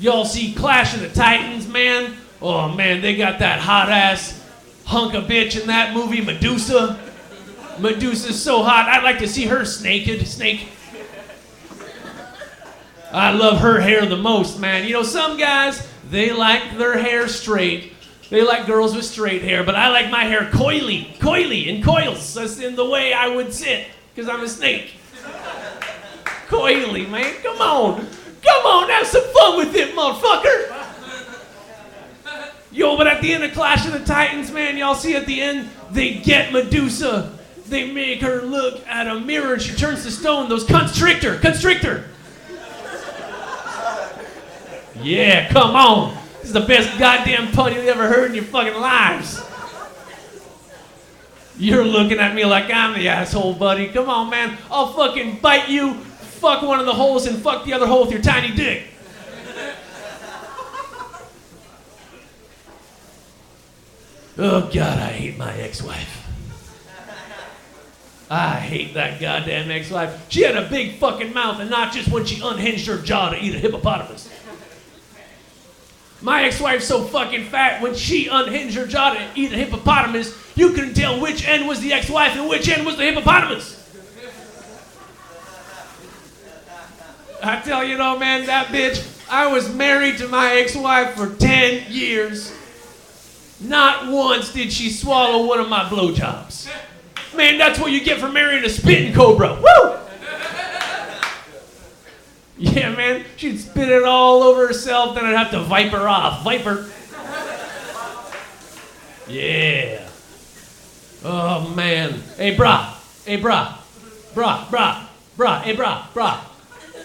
Y'all see Clash of the Titans, man? Oh, man, they got that hot-ass hunk of bitch in that movie, Medusa. Medusa's so hot, I'd like to see her snake. I love her hair the most, man. You know, some guys, they like their hair straight. They like girls with straight hair, but I like my hair coily, in coils. That's in the way I would sit, because I'm a snake. Coily, man, come on, have some fun with it, motherfucker. Yo, but at the end of Clash of the Titans, man, y'all see at the end, they get Medusa. They make her look at a mirror and she turns to stone. Those constrictor. Yeah, come on. This is the best goddamn pun you've ever heard in your fucking lives. You're looking at me like I'm the asshole, buddy. Come on, man. I'll fucking bite you, fuck one of the holes, and fuck the other hole with your tiny dick. Oh, God, I hate my ex-wife. I hate that goddamn ex-wife. She had a big fucking mouth, and not just when she unhinged her jaw to eat a hippopotamus. My ex-wife's so fucking fat, when she unhinged her jaw to eat a hippopotamus, you couldn't tell which end was the ex-wife and which end was the hippopotamus. I tell you though, man, that bitch, I was married to my ex-wife for 10 years. Not once did she swallow one of my blowjobs. Man, that's what you get for marrying a spitting cobra. Woo! Yeah, man, she'd spit it all over herself, then I'd have to viper off. Viper. Yeah. Oh, man. Hey, brah. Hey, brah. Brah, brah, brah. Hey, brah, brah.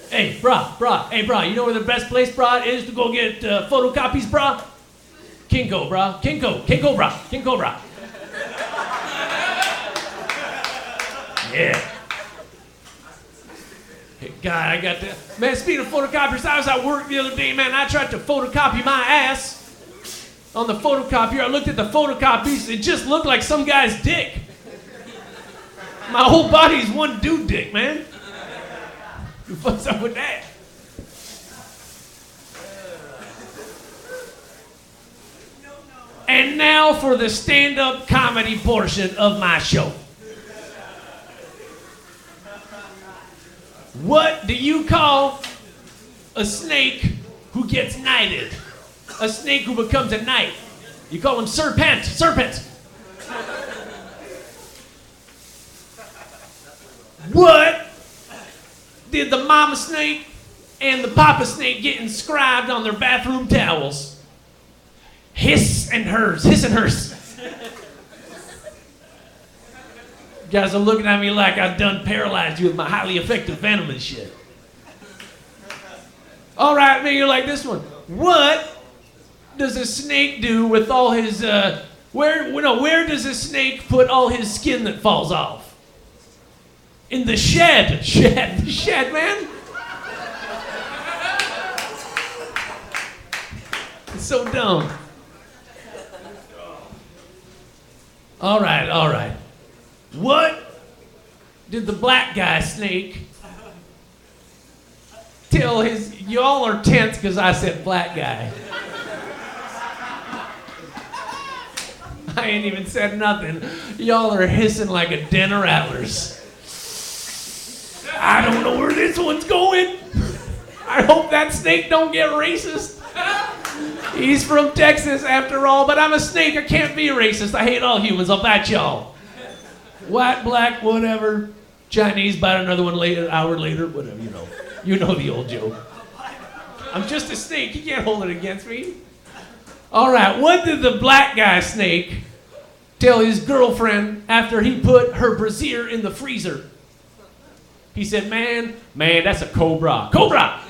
Hey, brah, brah. Hey, brah, you know where the best place, brah, is to go get photocopies, brah? Kinko, brah. Kinko, brah. Kinko, brah. Yeah. Hey, God, I got that. Man, speaking of photocopiers, I was at work the other day, man. I tried to photocopy my ass on the photocopier. I looked at the photocopies. It just looked like some guy's dick. My whole body's one dude dick, man. What's up with that? And now for the stand-up comedy portion of my show. What do you call a snake who gets knighted? A snake who becomes a knight. You call him serpent. Serpent. What did the mama snake and the papa snake get inscribed on their bathroom towels? Hiss and hers. Hiss and hers. You guys are looking at me like I've done paralyzed you with my highly effective venom and shit. All right, man, you're like this one. What does a snake do with all his, where does a snake put all his skin that falls off? In the shed. The shed, man. It's so dumb. All right. What did the black guy snake tell his... Y'all are tense because I said black guy. I ain't even said nothing. Y'all are hissing like a den of rattlers. I don't know where this one's going. I hope that snake don't get racist. He's from Texas after all, but I'm a snake. I can't be racist. I hate all humans. I'll bat y'all. White, black, whatever. Chinese, bite another one later, an hour later, whatever, you know. You know the old joke. I'm just a snake. You can't hold it against me. All right, what did the black guy snake tell his girlfriend after he put her brassiere in the freezer? He said, man, that's a cobra. Cobra!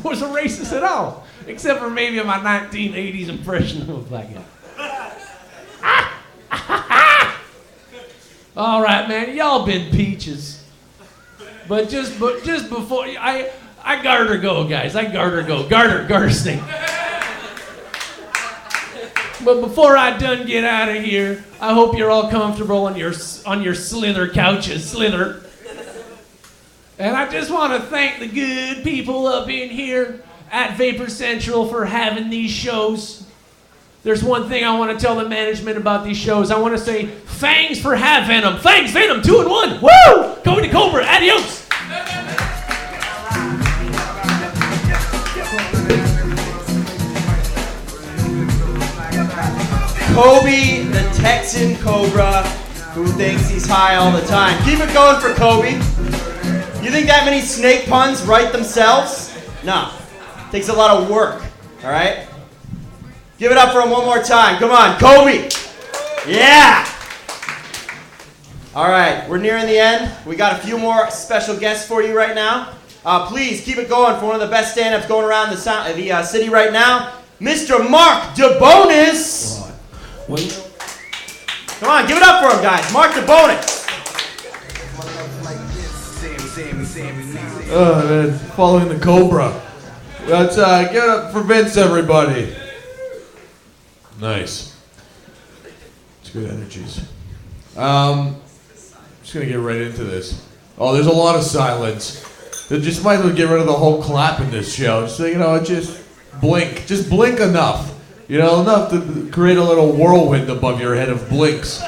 Wasn't racist at all, except for maybe my 1980s impression of a black guy. All right, man, y'all been peaches. But just before, I garter go, guys. I garter go. Garter snake. But before I done get out of here, I hope you're all comfortable on your slither couches. Slither. And I just want to thank the good people up in here at Vapor Central for having these shows. There's one thing I want to tell the management about these shows. I want to say, thanks for Have Venom. Thanks, Venom, 2 in 1. Woo! Going to Cobra. Adios. Kobe, the Texan Cobra, who thinks he's high all the time. Keep it going for Kobe. You think that many snake puns write themselves? No. Takes a lot of work, all right? Give it up for him one more time. Come on, Kobe. Yeah. All right, we're nearing the end. We got a few more special guests for you right now. Please keep it going for one of the best stand-ups going around the city right now, Mr. Mark DeBonis. Come on, give it up for him, guys. Mark DeBonis. Man, following the Cobra. Let's get up for Vince, everybody. Nice. It's good energies. Just gonna get right into this. Oh, there's a lot of silence. Just might as well get rid of the whole clap in this show. So, just blink. Just blink enough. Enough to create a little whirlwind above your head of blinks.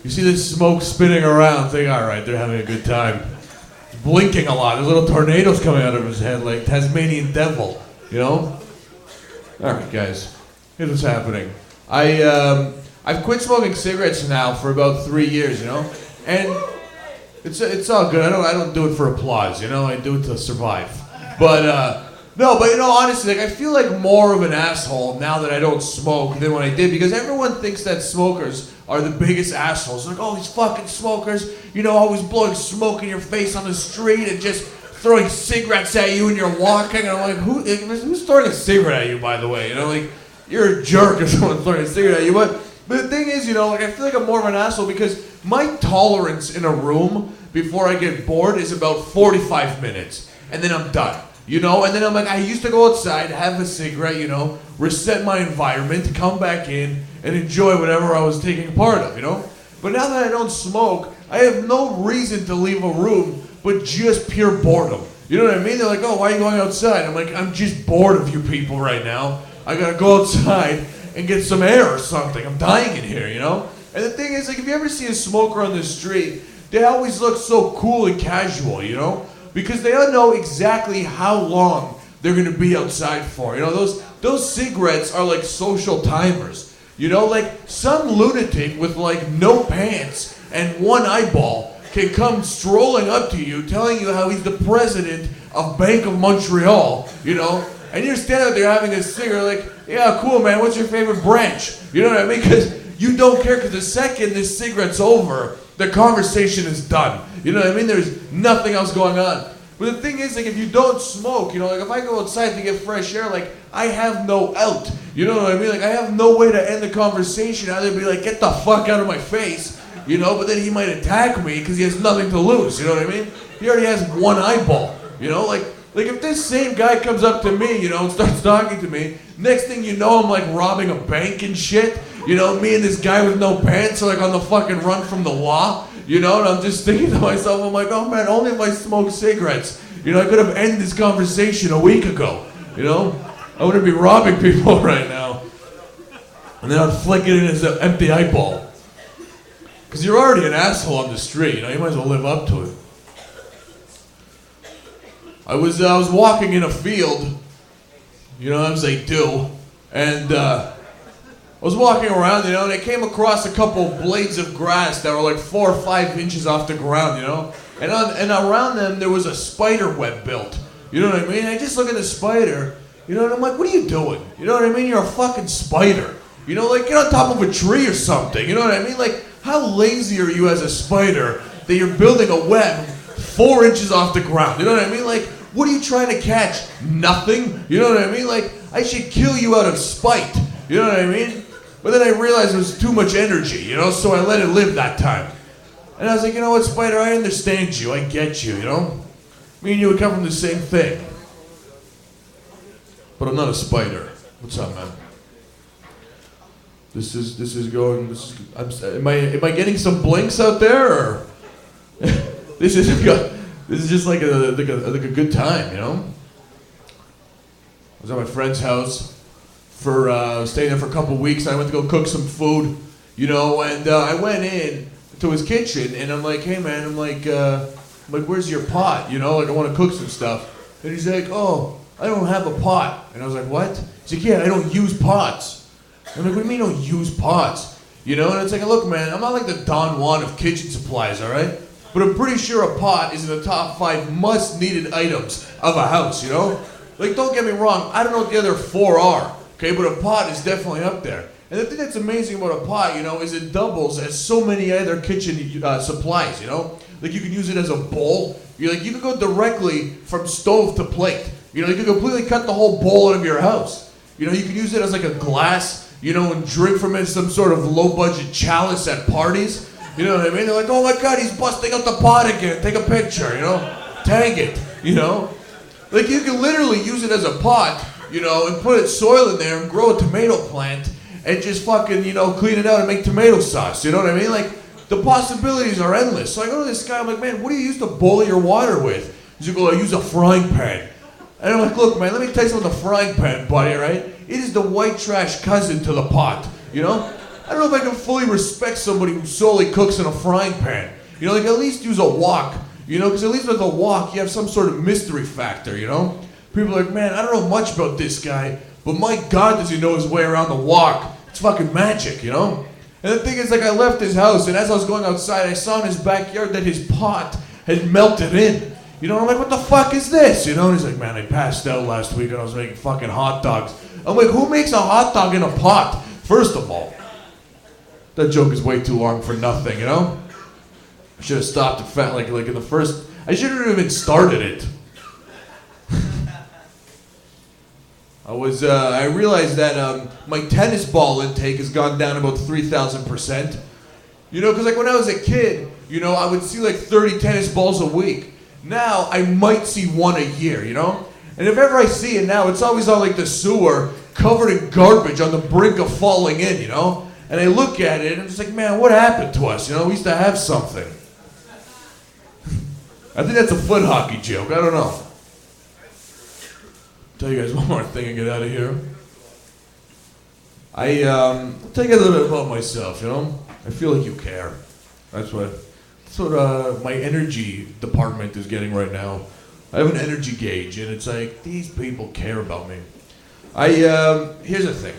You see this smoke spinning around, think, all right, they're having a good time. Blinking a lot. There's little tornadoes coming out of his head like Tasmanian devil, All right, guys. Here's what's happening. I I've quit smoking cigarettes now for about 3 years, you know? And it's all good. I don't do it for applause, you know? I do it to survive. But, no, but you know, honestly, like, I feel like more of an asshole now that I don't smoke than when I did, because everyone thinks that smokers are the biggest assholes. Like, oh, these fucking smokers, you know, always blowing smoke in your face on the street and just throwing cigarettes at you when you're walking. And I'm like, who's throwing a cigarette at you, by the way? You know, like, you're a jerk if someone's throwing a cigarette at you. But the thing is, you know, like, I feel like I'm more of an asshole because my tolerance in a room before I get bored is about 45 minutes. And then I'm done. You know, and then I'm like, I used to go outside, have a cigarette, you know, reset my environment, come back in, and enjoy whatever I was taking part of, you know? But now that I don't smoke, I have no reason to leave a room but just pure boredom. You know what I mean? They're like, oh, why are you going outside? I'm like, I'm just bored of you people right now. I gotta go outside and get some air or something. I'm dying in here, you know? And the thing is, like, if you ever see a smoker on the street, they always look so cool and casual, you know? Because they all know exactly how long they're gonna be outside for. You know, those cigarettes are like social timers. You know, like some lunatic with like no pants and one eyeball can come strolling up to you telling you how he's the president of Bank of Montreal, you know, and you're standing out there having a cigarette like, yeah, cool, man, what's your favorite branch? You know what I mean? Because you don't care, because the second this cigarette's over, the conversation is done. You know what I mean? There's nothing else going on. But the thing is, like, if you don't smoke, you know, like, if I go outside to get fresh air, like, I have no out. You know what I mean? Like, I have no way to end the conversation. Either be like, get the fuck out of my face, you know, but then he might attack me because he has nothing to lose. You know what I mean? He already has one eyeball, you know? Like if this same guy comes up to me, you know, and starts talking to me, next thing you know, I'm, like, robbing a bank and shit. You know, me and this guy with no pants are, like, on the fucking run from the law. You know, and I'm just thinking to myself, I'm like, oh man, only if I smoke cigarettes. You know, I could have ended this conversation a week ago. You know, I wouldn't be robbing people right now. And then I'd flick it in his empty eyeball. Because you're already an asshole on the street, you know, you might as well live up to it. I was walking in a field, you know, as they do, and I was walking around, you know, and I came across a couple blades of grass that were like 4 or 5 inches off the ground, you know? And around them, there was a spider web built. You know what I mean? I just look at the spider, you know, and I'm like, what are you doing? You know what I mean? You're a fucking spider. You know, like, get on top of a tree or something. You know what I mean? Like, how lazy are you as a spider that you're building a web 4 inches off the ground? You know what I mean? Like, what are you trying to catch? Nothing? You know what I mean? Like, I should kill you out of spite. You know what I mean? But then I realized it was too much energy, you know, so I let it live that time. And I was like, you know what, Spider, I understand you, I get you, you know? Me and you would come from the same thing. But I'm not a spider. What's up, man? Am I getting some blinks out there, or? This is just like a good time, you know? I was at my friend's house. Staying there for a couple of weeks. I went to go cook some food, you know, and I went in to his kitchen, and I'm like, hey man, I'm like, where's your pot? You know, like, I want to cook some stuff. And he's like, oh, I don't have a pot. And I was like, what? He's like, yeah, I don't use pots. I'm like, what do you mean you don't use pots? You know, and it's like, look, man, I'm not like the Don Juan of kitchen supplies, all right? But I'm pretty sure a pot is in the top 5 must-needed items of a house, you know? Like, don't get me wrong, I don't know what the other 4 are. Okay, but a pot is definitely up there. And the thing that's amazing about a pot, you know, is it doubles as so many other kitchen supplies, you know? Like, you can use it as a bowl. You can go directly from stove to plate. You know, you can completely cut the whole bowl out of your house. You know, you can use it as like a glass, you know, and drink from it some sort of low-budget chalice at parties. You know what I mean? They're like, oh my God, he's busting out the pot again. Take a picture, you know? Tag it, you know? Like, you can literally use it as a pot, you know, and put soil in there and grow a tomato plant and just fucking, you know, clean it out and make tomato sauce. You know what I mean? Like, the possibilities are endless. So I go to this guy, I'm like, man, what do you use to boil your water with? He's like, well, I use a frying pan. And I'm like, look, man, let me tell you something about the frying pan, buddy, right? It is the white trash cousin to the pot, you know? I don't know if I can fully respect somebody who solely cooks in a frying pan. You know, like, at least use a wok, you know? Because at least with a wok, you have some sort of mystery factor, you know? People are like, man, I don't know much about this guy, but my God does he know his way around the wok. It's fucking magic, you know? And the thing is, like, I left his house, and as I was going outside, I saw in his backyard that his pot had melted in. You know, I'm like, what the fuck is this? You know, and he's like, man, I passed out last week and I was making fucking hot dogs. I'm like, who makes a hot dog in a pot? First of all, that joke is way too long for nothing, you know? I should have stopped it like in the first, I shouldn't have even started it. I realized that my tennis ball intake has gone down about 3,000%. You know, because like when I was a kid, you know, I would see like 30 tennis balls a week. Now, I might see one a year, you know? And if ever I see it now, it's always on like the sewer, covered in garbage on the brink of falling in, you know? And I look at it and I'm just like, man, what happened to us? You know, we used to have something. I think that's a foot hockey joke, I don't know. Tell you guys one more thing and get out of here. I'll tell you guys a little bit about myself, you know? I feel like you care. That's what my energy department is getting right now. I have an energy gauge, and it's like, these people care about me. Here's the thing.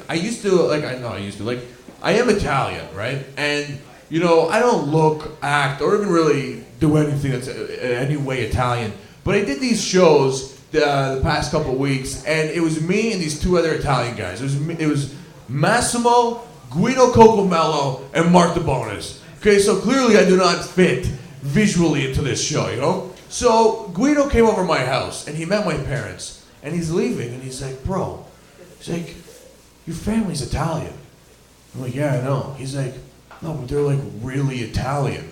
I am Italian, right? And, you know, I don't look, act, or even really do anything that's in any way Italian. But I did these shows the past couple of weeks, and it was me and these two other Italian guys. It was Massimo, Guido Cocomello, and Mark DeBonis. Okay, so clearly I do not fit visually into this show, you know? So Guido came over to my house, and he met my parents, and he's leaving, and he's like, bro, he's like, your family's Italian. I'm like, yeah, I know. He's like, no, but they're like really Italian.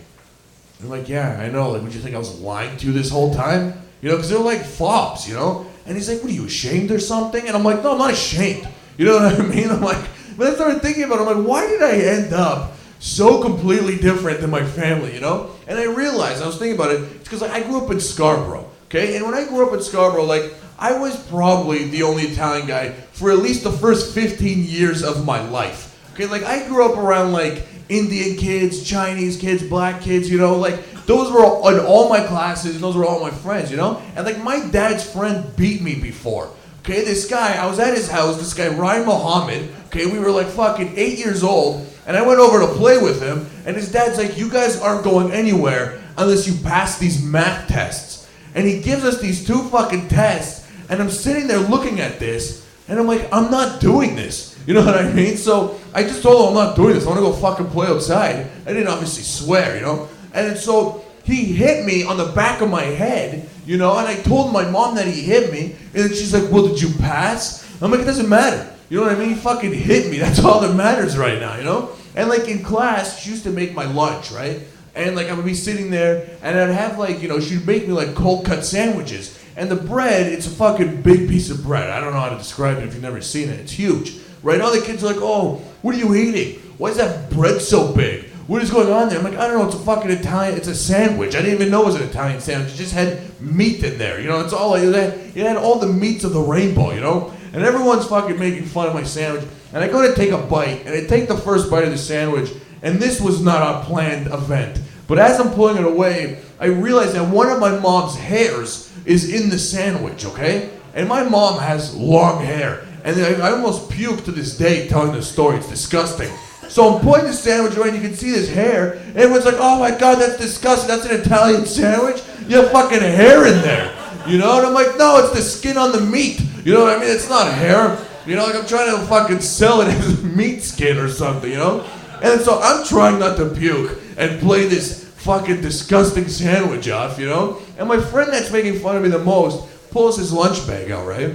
I'm like, yeah, I know. Like, would you think I was lying to you this whole time? You know, because they're like fobs, you know? And he's like, what are you, ashamed or something? And I'm like, no, I'm not ashamed. You know what I mean? I'm like, but I started thinking about it. I'm like, why did I end up so completely different than my family, you know? And I realized, I was thinking about it, it's because I grew up in Scarborough, okay? And when I grew up in Scarborough, like, I was probably the only Italian guy for at least the first 15 years of my life, okay? Like, I grew up around, like, Indian kids, Chinese kids, black kids, you know? Like, those were in all my classes, and those were all my friends, you know? And, like, my dad's friend beat me before, okay? This guy, I was at his house, this guy, Ryan Mohammed, okay? We were, like, fucking 8 years old, and I went over to play with him, and his dad's like, you guys aren't going anywhere unless you pass these math tests. And he gives us these 2 fucking tests, and I'm sitting there looking at this, and I'm like, I'm not doing this. You know what I mean? So I just told him I'm not doing this. I want to go fucking play outside. I didn't obviously swear, you know? And so he hit me on the back of my head, you know, and I told my mom that he hit me, and then she's like, well, did you pass? I'm like, it doesn't matter. You know what I mean? He fucking hit me. That's all that matters right now, you know? And like in class, she used to make my lunch, right? And like I would be sitting there, and I'd have like, you know, she'd make me like cold cut sandwiches. And the bread, it's a fucking big piece of bread. I don't know how to describe it if you've never seen it. It's huge, right? All the kids are like, oh, what are you eating? Why is that bread so big? What is going on there? I'm like, I don't know, it's a fucking Italian, it's a sandwich. I didn't even know it was an Italian sandwich. It just had meat in there, you know? It's all, it had all the meats of the rainbow, you know? And everyone's fucking making fun of my sandwich. And I go to take a bite, and I take the first bite of the sandwich, and this was not a planned event. But as I'm pulling it away, I realize that one of my mom's hairs is in the sandwich, okay? And my mom has long hair. And I almost puke to this day telling the story. It's disgusting. So I'm putting the sandwich away, and you can see this hair. And everyone's like, oh my God, that's disgusting. That's an Italian sandwich? You have fucking hair in there. You know? And I'm like, no, it's the skin on the meat. You know what I mean? It's not hair. You know, like I'm trying to fucking sell it as meat skin or something, you know? And so I'm trying not to puke and play this fucking disgusting sandwich off, you know? And my friend that's making fun of me the most pulls his lunch bag out, right?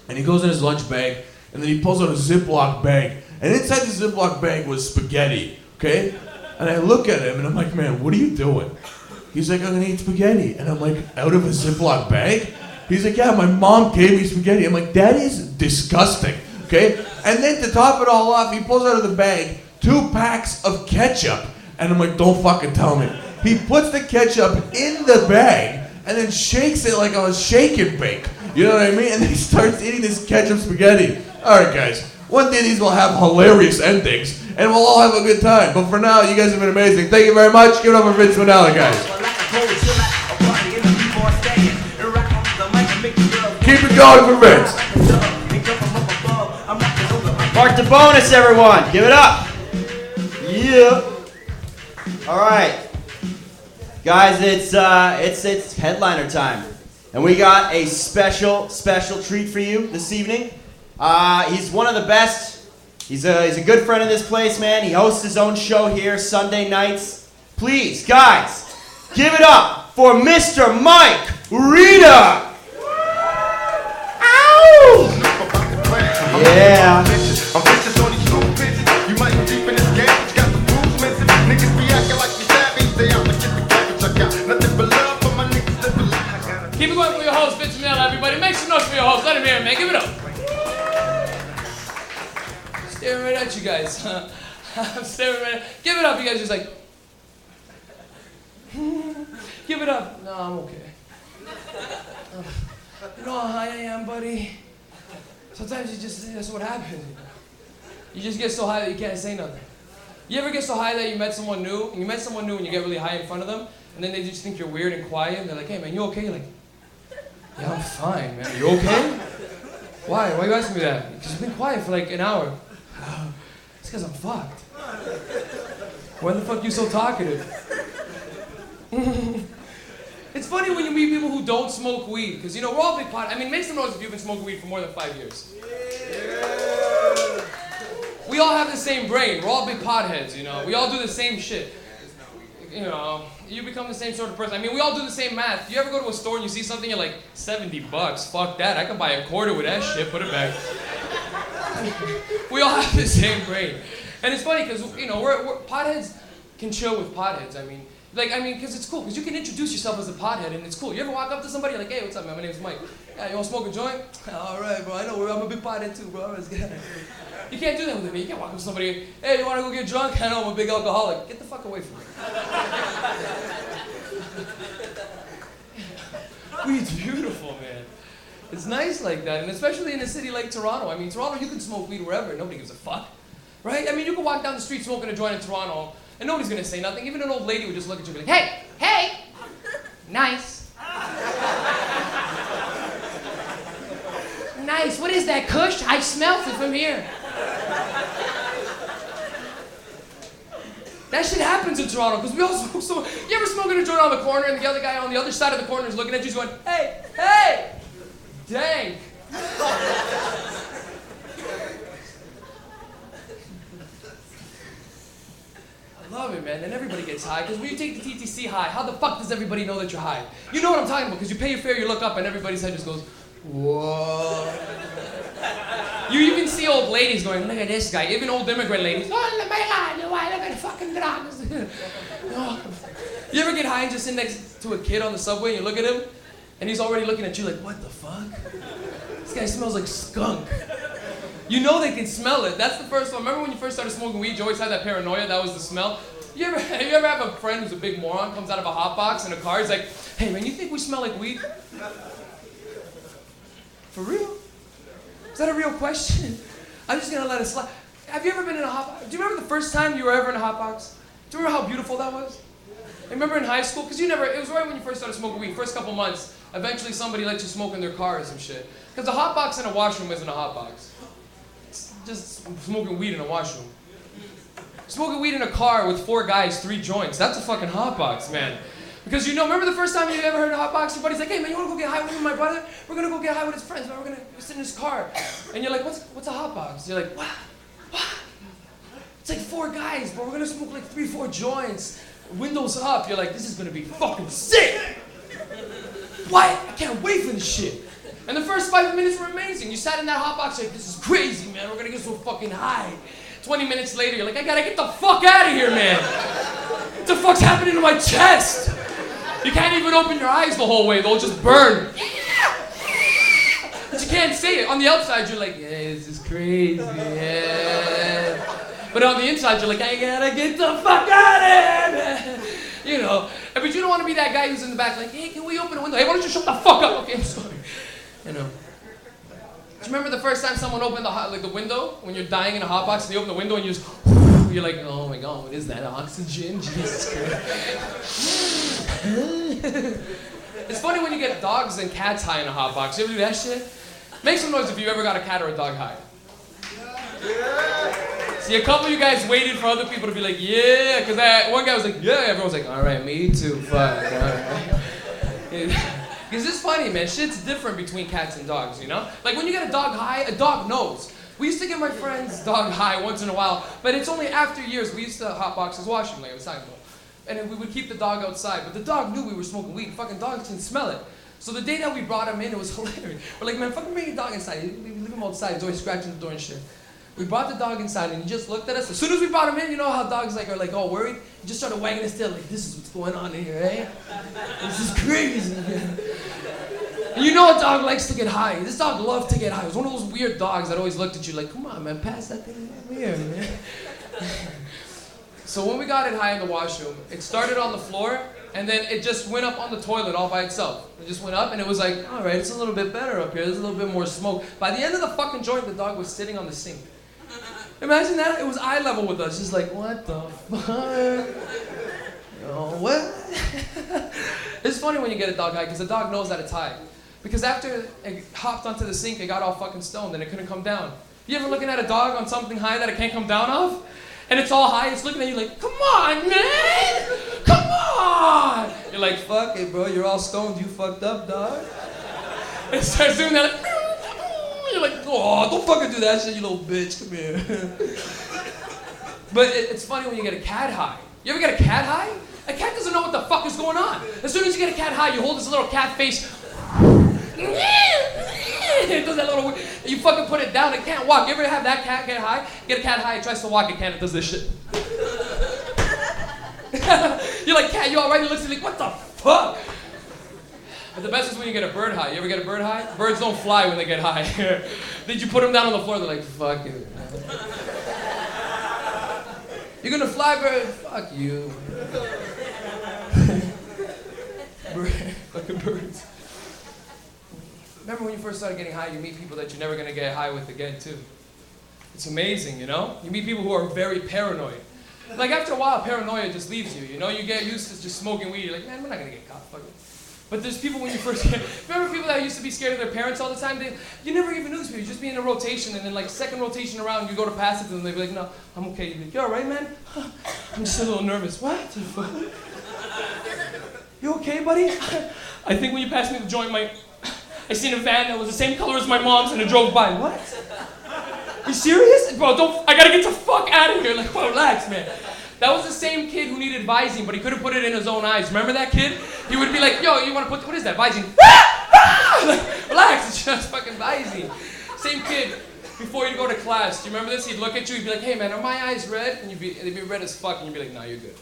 And he goes in his lunch bag, and then he pulls out a Ziploc bag. And inside the Ziploc bag was spaghetti, okay? And I look at him, and I'm like, man, what are you doing? He's like, I'm gonna eat spaghetti. And I'm like, out of a Ziploc bag? He's like, yeah, my mom gave me spaghetti. I'm like, that is disgusting, okay? And then to top it all off, he pulls out of the bag 2 packs of ketchup. And I'm like, don't fucking tell me. He puts the ketchup in the bag and then shakes it like a shake and bake. You know what I mean? And then he starts eating this ketchup spaghetti. All right, guys. One day these will have hilarious endings, and we'll all have a good time. But for now, you guys have been amazing. Thank you very much. Give it up for Vince Manella, guys. Keep it going for Vince. Mark DeBonis, everyone. Give it up. Yeah. All right, guys, it's headliner time, and we got a special treat for you this evening. He's one of the best. He's a good friend of this place, man. He hosts his own show here Sunday nights. Please, guys, give it up for Mr. Mike Rita. Ow! Yeah. I'm vicious on these school bitches. You might be deep in this game, but you got the rules missing. Niggas be acting like we savage. They out to get the cabbage. I got nothing but love for my niggas that believe. Keep it going for your host, Vince Mel, everybody. Make some noise for your host. Let him hear it, man. Give it up. Staring right at you guys. I'm staring right at. Give it up, you guys. Just like. Give it up. No, I'm okay. You know how high I am, buddy? Sometimes that's what happens. You just get so high that you can't say nothing. You ever get so high that you met someone new, and you get really high in front of them, and then they just think you're weird and quiet, and they're like, hey man, you okay? You're like, yeah, I'm fine, man. You okay? Why? Why are you asking me that? Because you've been quiet for like an hour. It's because I'm fucked. Why the fuck are you so talkative? It's funny when you meet people who don't smoke weed, because you know, we're all big pot. I mean, make some noise if you've been smoking weed for more than 5 years. Yeah. We all have the same brain. We're all big potheads, you know. We all do the same shit. You know, you become the same sort of person. I mean, we all do the same math. You ever go to a store and you see something, you're like, $70, fuck that. I can buy a quarter with that shit, put it back. We all have the same brain. And it's funny because, you know, we're potheads can chill with potheads. I mean, because it's cool, because you can introduce yourself as a pothead, and it's cool. You ever walk up to somebody, you're like, hey, what's up, man? My name's Mike. Yeah, you want to smoke a joint? All right, bro, I know, I'm a big pothead too, bro. You can't do that with me. You can't walk up to somebody, hey, you want to go get drunk? I know, I'm a big alcoholic. Get the fuck away from me. Weed's beautiful, man. It's nice like that, and especially in a city like Toronto. I mean, Toronto, you can smoke weed wherever. Nobody gives a fuck, right? I mean, you can walk down the street smoking a joint in Toronto, and nobody's gonna say nothing. Even an old lady would just look at you and be like, hey, hey, nice. Nice, what is that, Kush? I smelt it from here. That shit happens in Toronto, because we all smoke so. You ever smoking a joint on the corner, and the other guy on the other side of the corner is looking at you going, hey, hey, dang. I love it, man. And everybody gets high. Because when you take the TTC high, how the fuck does everybody know that you're high? You know what I'm talking about, because you pay your fare, you look up, and everybody's head just goes, whoa. You even see old ladies going, look at this guy. Even old immigrant ladies, oh my God, look at the fucking drugs. You ever get high and just sit next to a kid on the subway, and you look at him, and he's already looking at you like, what the fuck? This guy smells like skunk. You know they can smell it. That's the first one. Remember when you first started smoking weed, you always had that paranoia, that was the smell? You ever have a friend who's a big moron, comes out of a hot box in a car, he's like, hey man, you think we smell like weed? For real? Is that a real question? I'm just gonna let it slide. Have you ever been in a hot box? Do you remember the first time you were ever in a hot box? Do you remember how beautiful that was? Remember in high school? Because it was right when you first started smoking weed, first couple months, eventually somebody let you smoke in their cars and shit. Because a hot box in a washroom isn't a hot box. It's just smoking weed in a washroom. Smoking weed in a car with 4 guys, 3 joints, that's a fucking hot box, man. Because remember the first time you ever heard a hot box? Your buddy's like, hey man, you wanna go get high with me and my brother? We're gonna go get high with his friends, man. We're gonna sit in his car. And you're like, what's a hot box? You're like, what? It's like 4 guys, bro. We're gonna smoke like 3, 4 joints. Windows up. You're like, this is gonna be fucking sick. What? I can't wait for this shit. And the first 5 minutes were amazing. You sat in that hot box like, this is crazy, man. We're gonna get so fucking high. 20 minutes later, you're like, I gotta get the fuck out of here, man. What the fuck's happening to my chest? You can't even open your eyes the whole way. They'll just burn. But you can't say it. On the outside, you're like, yeah, this is crazy, yeah. But on the inside, you're like, I gotta get the fuck out of here, man. You know, but you don't want to be that guy who's in the back like, hey, can we open a window? Hey, why don't you shut the fuck up? Okay, I'm sorry. You know. Do you remember the first time someone opened the window when you're dying in a hot box and they open the window and you just, you're like, oh my God, what is that? Oxygen? Jesus Christ. It's funny when you get dogs and cats high in a hot box. You ever do that shit? Make some noise if you ever got a cat or a dog high. See, a couple of you guys waited for other people to be like, yeah, because one guy was like, yeah, everyone was like, all right, me too, fuck, all right. Because it's funny, man, shit's different between cats and dogs, you know? Like when you get a dog high, a dog knows. We used to get my friend's dog high once in a while, but it's only after years. We used to hotbox his washroom, like I was talking about. And then we would keep the dog outside, but the dog knew we were smoking weed. Fucking dogs can smell it. So the day that we brought him in, it was hilarious. We're like, man, fucking bring your dog inside. Leave him outside. He's always scratching the door and shit. We brought the dog inside, and he just looked at us. As soon as we brought him in, you know how dogs are like all worried? He just started wagging his tail, like, this is what's going on in here, eh? This is crazy. And you know a dog likes to get high. This dog loved to get high. It was one of those weird dogs that always looked at you like, come on, man, pass that thing over here, man. So when we got it high in the washroom, it started on the floor, and then it just went up on the toilet all by itself. It just went up, and it was like, all right, it's a little bit better up here. There's a little bit more smoke. By the end of the fucking joint, the dog was sitting on the sink. Imagine that. It was eye level with us. Just like, what the fuck? Oh, what? It's funny when you get a dog high, because the dog knows that it's high. Because after it hopped onto the sink, it got all fucking stoned, and it couldn't come down. You ever looking at a dog on something high that it can't come down off? And it's all high, it's looking at you like, come on, man! Come on! You're like, fuck it, bro, you're all stoned, you fucked up, dog. And it starts doing that, like, you're like, oh, don't fucking do that shit, you little bitch, come here. But it's funny when you get a cat high. You ever get a cat high? A cat doesn't know what the fuck is going on. As soon as you get a cat high, you hold this little cat face. It does that little, you fucking put it down, it can't walk. You ever have that cat get high? Get a cat high, it tries to walk, it can't, it does this shit. You're like, cat, you alright? It looks at you like, what the fuck? But the best is when you get a bird high. You ever get a bird high? Birds don't fly when they get high. Did you put them down on the floor? They're like, fuck it. You're gonna fly, bird? Fuck you. Fucking birds. Remember when you first started getting high, you meet people that you're never gonna get high with again, too. It's amazing, you know? You meet people who are very paranoid. Like after a while, paranoia just leaves you, you know? You get used to just smoking weed, you're like, man, we're not gonna get caught, fuck it. But there's people when you first get, remember people that used to be scared of their parents all the time? You never even knew these people, you just be in a rotation, and then like second rotation around, you go to pass it to them, they'd be like, no, I'm okay. You'd be like, you alright, man? I'm just a little nervous. What? You okay, buddy? I think when you passed me the joint, I seen a van that was the same color as my mom's and it drove by. What? You serious? Bro, I gotta get the fuck out of here. Like, well, relax, man. That was the same kid who needed Visine, but he couldn't put it in his own eyes. Remember that kid? He would be like, yo, you wanna put, what is that, Visine? Like, relax, it's just fucking Visine. Same kid, before you'd go to class, do you remember this? He'd look at you, he'd be like, hey man, are my eyes red? And they'd be red as fuck, and you'd be like, nah, you're good.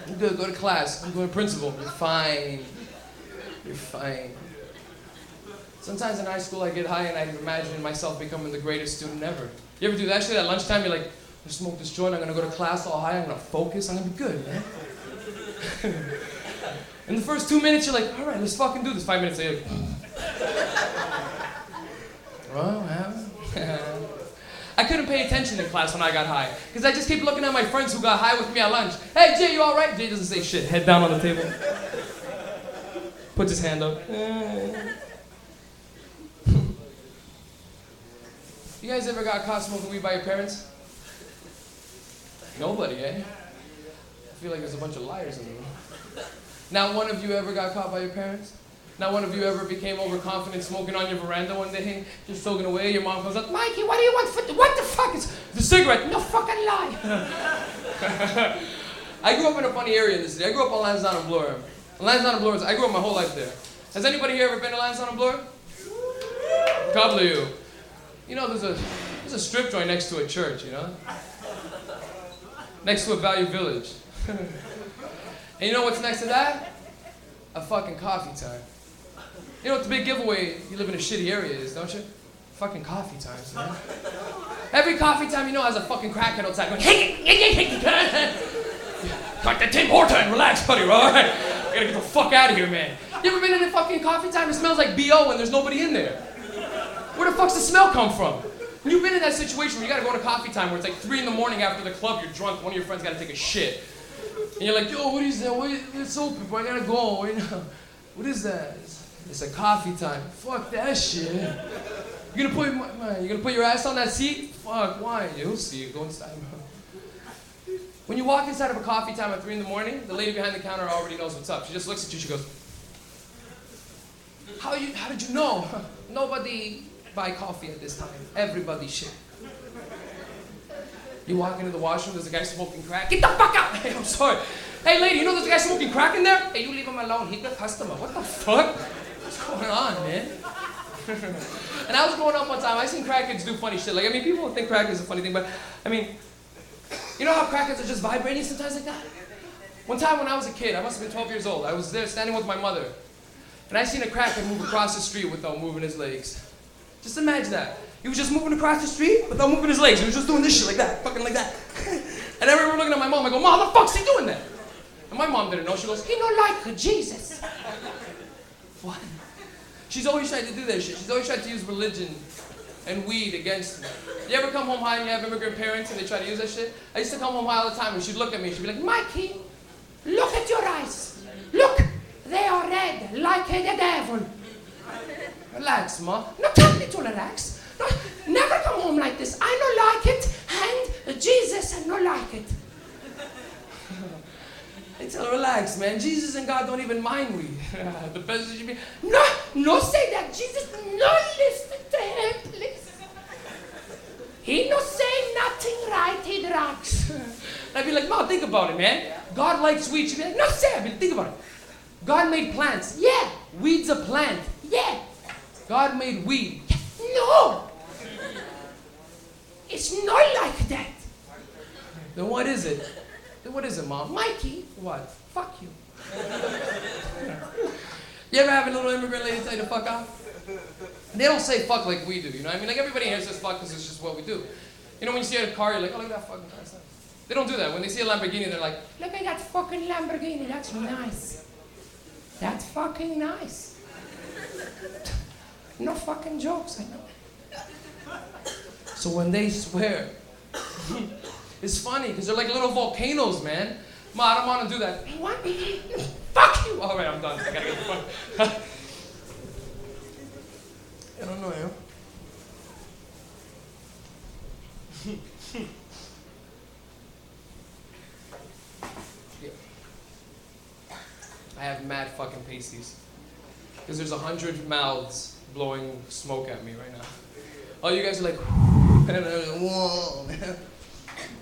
You're good, go to class. I'm going to principal. You're fine. You're fine. Sometimes in high school I get high and I imagine myself becoming the greatest student ever. You ever do that shit at lunchtime? You're like, I'm gonna smoke this joint, I'm gonna go to class all high, I'm gonna focus, I'm gonna be good, man. In the first 2 minutes you're like, alright, let's fucking do this. 5 minutes later, well, what happened? I couldn't pay attention in class when I got high, because I just keep looking at my friends who got high with me at lunch. Hey Jay, you alright? Jay doesn't say shit, head down on the table. Puts his hand up. You guys ever got caught smoking weed by your parents? Nobody, eh? I feel like there's a bunch of liars in the room. Not one of you ever got caught by your parents? Not one of you ever became overconfident smoking on your veranda one day, just soaking away, your mom comes up, Mikey, what do you want for, what the fuck is, the cigarette? No fucking lie. I grew up in a funny area in the city. I grew up on Lansdowne and Bloor. Lansdowne and Bloor, I grew up my whole life there. Has anybody here ever been to Lansdowne and Bloor? A couple of you. You know, there's a strip joint next to a church, you know? Next to a Value Village. And you know what's next to that? A fucking coffee time. You know what the big giveaway, you live in a shitty area is, don't you? Fucking coffee times, man. Every coffee time you know has a fucking crackhead outside going, like the Tim Horton, relax, buddy, alright? I gotta get the fuck out of here, man. You ever been in a fucking coffee time? It smells like BO and there's nobody in there. Where the fuck's the smell come from? When you've been in that situation where you gotta go to coffee time where it's like 3 in the morning after the club, you're drunk, one of your friends gotta take a shit. And you're like, yo, what is that? It's open, bro, I gotta go. What is that? It's a coffee time. Fuck that shit. You're gonna put your ass on that seat? fuck, why? You'll see, go inside. When you walk inside of a coffee time at 3 in the morning, the lady behind the counter already knows what's up. She just looks at you, she goes, how did you know? Nobody buy coffee at this time. Everybody shit. You walk into the washroom, there's a guy smoking crack. Get the fuck out! Hey, I'm sorry. Hey lady, you know there's a guy smoking crack in there? Hey, you leave him alone, he's a customer. What the fuck? What's going on, man? And I was growing up one time, I seen crackheads do funny shit. Like, I mean, people think crack is a funny thing, but, I mean, you know how crackheads are just vibrating sometimes like that? One time when I was a kid, I must have been 12 years old, I was there standing with my mother, and I seen a crackhead move across the street without moving his legs. Just imagine that. He was just moving across the street without moving his legs. He was just doing this shit like that, fucking like that. And I remember looking at my mom, I go, Mom, what the fuck's he doing that? And my mom didn't know. She goes, he don't like Jesus. What? She's always tried to do that shit. She's always tried to use religion and weed against me. You ever come home high and you have immigrant parents and they try to use that shit? I used to come home high all the time and she'd look at me and she'd be like, Mikey, look at your eyes. Look, they are red like the devil. Relax, Ma. No, tell me to relax. No, never come home like this. I don't like it, and Jesus I don't like it. I tell her, relax, man. Jesus and God don't even mind weed. The best is you be, no say that. Jesus, no listen to him, please. He no say nothing right, he drugs. I'd be like, Mom, think about it, man. God likes weed. She'd be like, no say, I'd be like, think about it. God made plants. Yeah. Weed's a plant. Yeah. God made weed. No! It's not like that. Then what is it? Then what is it, Mom? Mikey. What? Fuck you. You ever have a little immigrant lady tell you to fuck off? They don't say fuck like we do, you know what I mean? Like everybody here says fuck because it's just what we do. You know when you see a car, you're like, oh, look at that fucking car. Nice. They don't do that. When they see a Lamborghini, they're like, look at that fucking Lamborghini. That's nice. That's fucking nice. No fucking jokes, I know. So when they swear, it's funny because they're like little volcanoes, man. Ma, I don't want to do that. What? Fuck you! All right, I'm done. I gotta get the fuck. I don't know, you know. Yeah. I have mad fucking pasties. Because there's 100 mouths blowing smoke at me right now. Oh, you guys are like, whoa, man.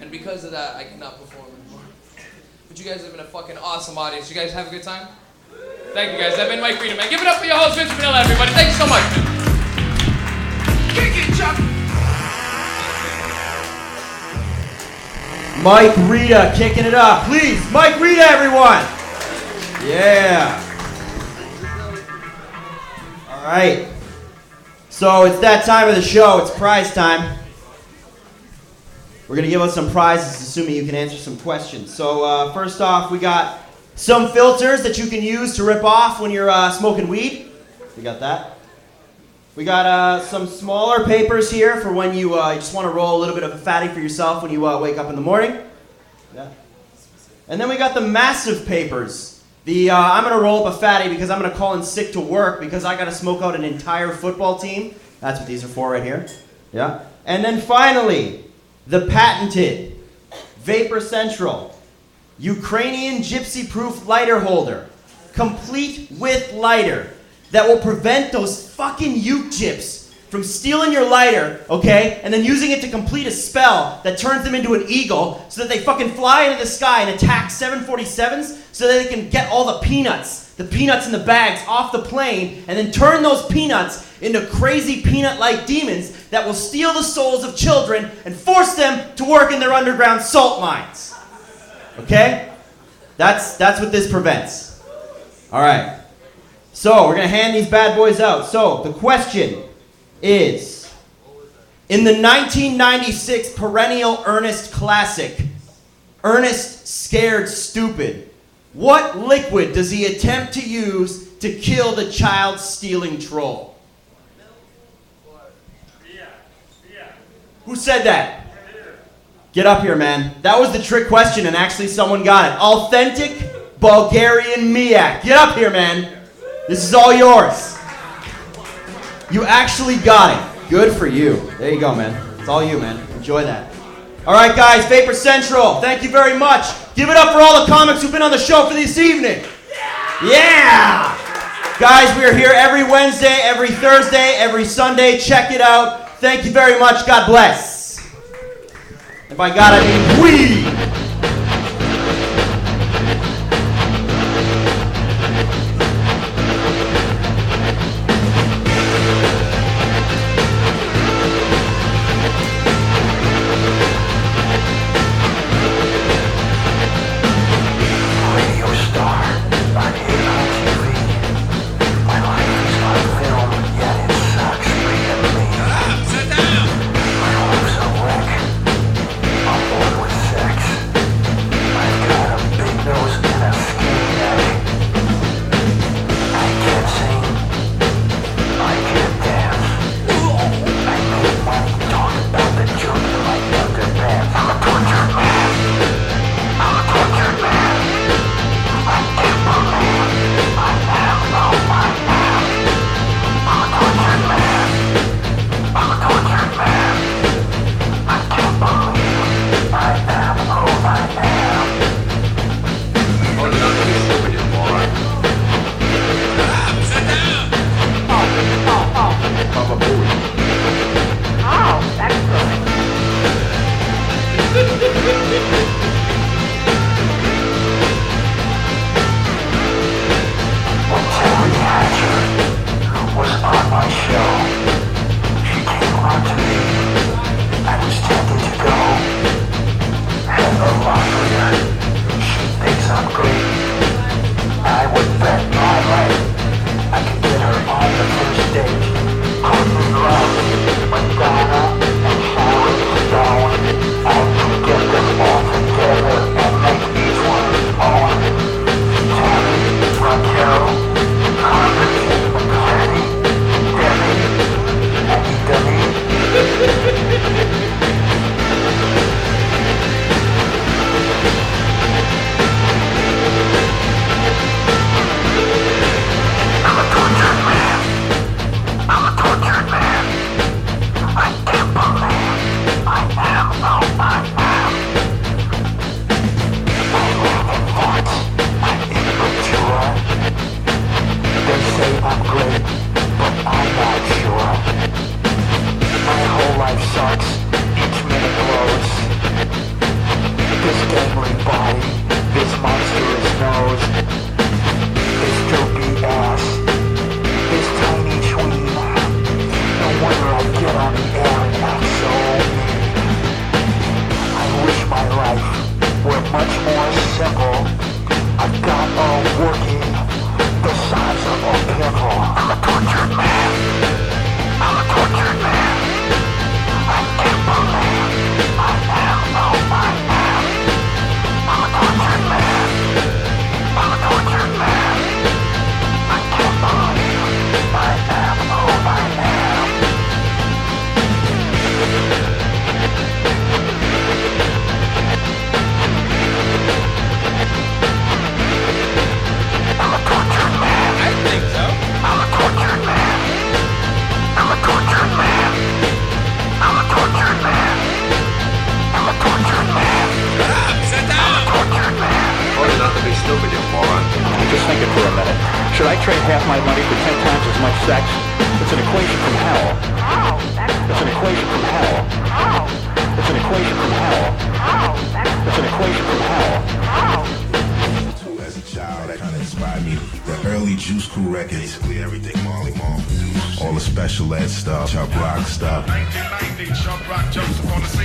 And because of that, I cannot perform anymore. But you guys have been a fucking awesome audience. You guys have a good time? Thank you guys. I've been Mike Rita, man. Give it up for your host, Vince Vanilla, everybody. Thank you so much, man. Kick it, Chuck. Mike Rita kicking it up. Please, Mike Rita, everyone. Yeah. All right. So it's that time of the show. It's prize time. We're going to give out some prizes, assuming you can answer some questions. So first off, we got some filters that you can use to rip off when you're smoking weed. We got that. We got some smaller papers here for when you just want to roll a little bit of a fatty for yourself when you wake up in the morning. Yeah. And then we got the massive papers. I'm going to roll up a fatty because I'm going to call in sick to work because I got to smoke out an entire football team. That's what these are for right here. Yeah. And then finally, the patented Vapor Central Ukrainian gypsy-proof lighter holder, complete with lighter, that will prevent those fucking uke gyps from stealing your lighter, okay, and then using it to complete a spell that turns them into an eagle so that they fucking fly into the sky and attack 747s so that they can get all the peanuts in the bags off the plane and then turn those peanuts into crazy peanut-like demons that will steal the souls of children and force them to work in their underground salt mines. Okay? That's what this prevents. All right. So we're going to hand these bad boys out. So the question is, in the 1996 perennial Ernest classic, Ernest Scared Stupid, what liquid does he attempt to use to kill the child-stealing troll? Who said that? Get up here, man. That was the trick question, and actually someone got it. Authentic Bulgarian Miak. Get up here, man. This is all yours. You actually got it. Good for you. There you go, man. It's all you, man. Enjoy that. All right, guys, Vapor Central, thank you very much. Give it up for all the comics who've been on the show for this evening. Yeah! Guys, we are here every Wednesday, every Thursday, every Sunday. Check it out. Thank you very much. God bless. And by God, I mean we.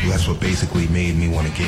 That's what basically made me want to get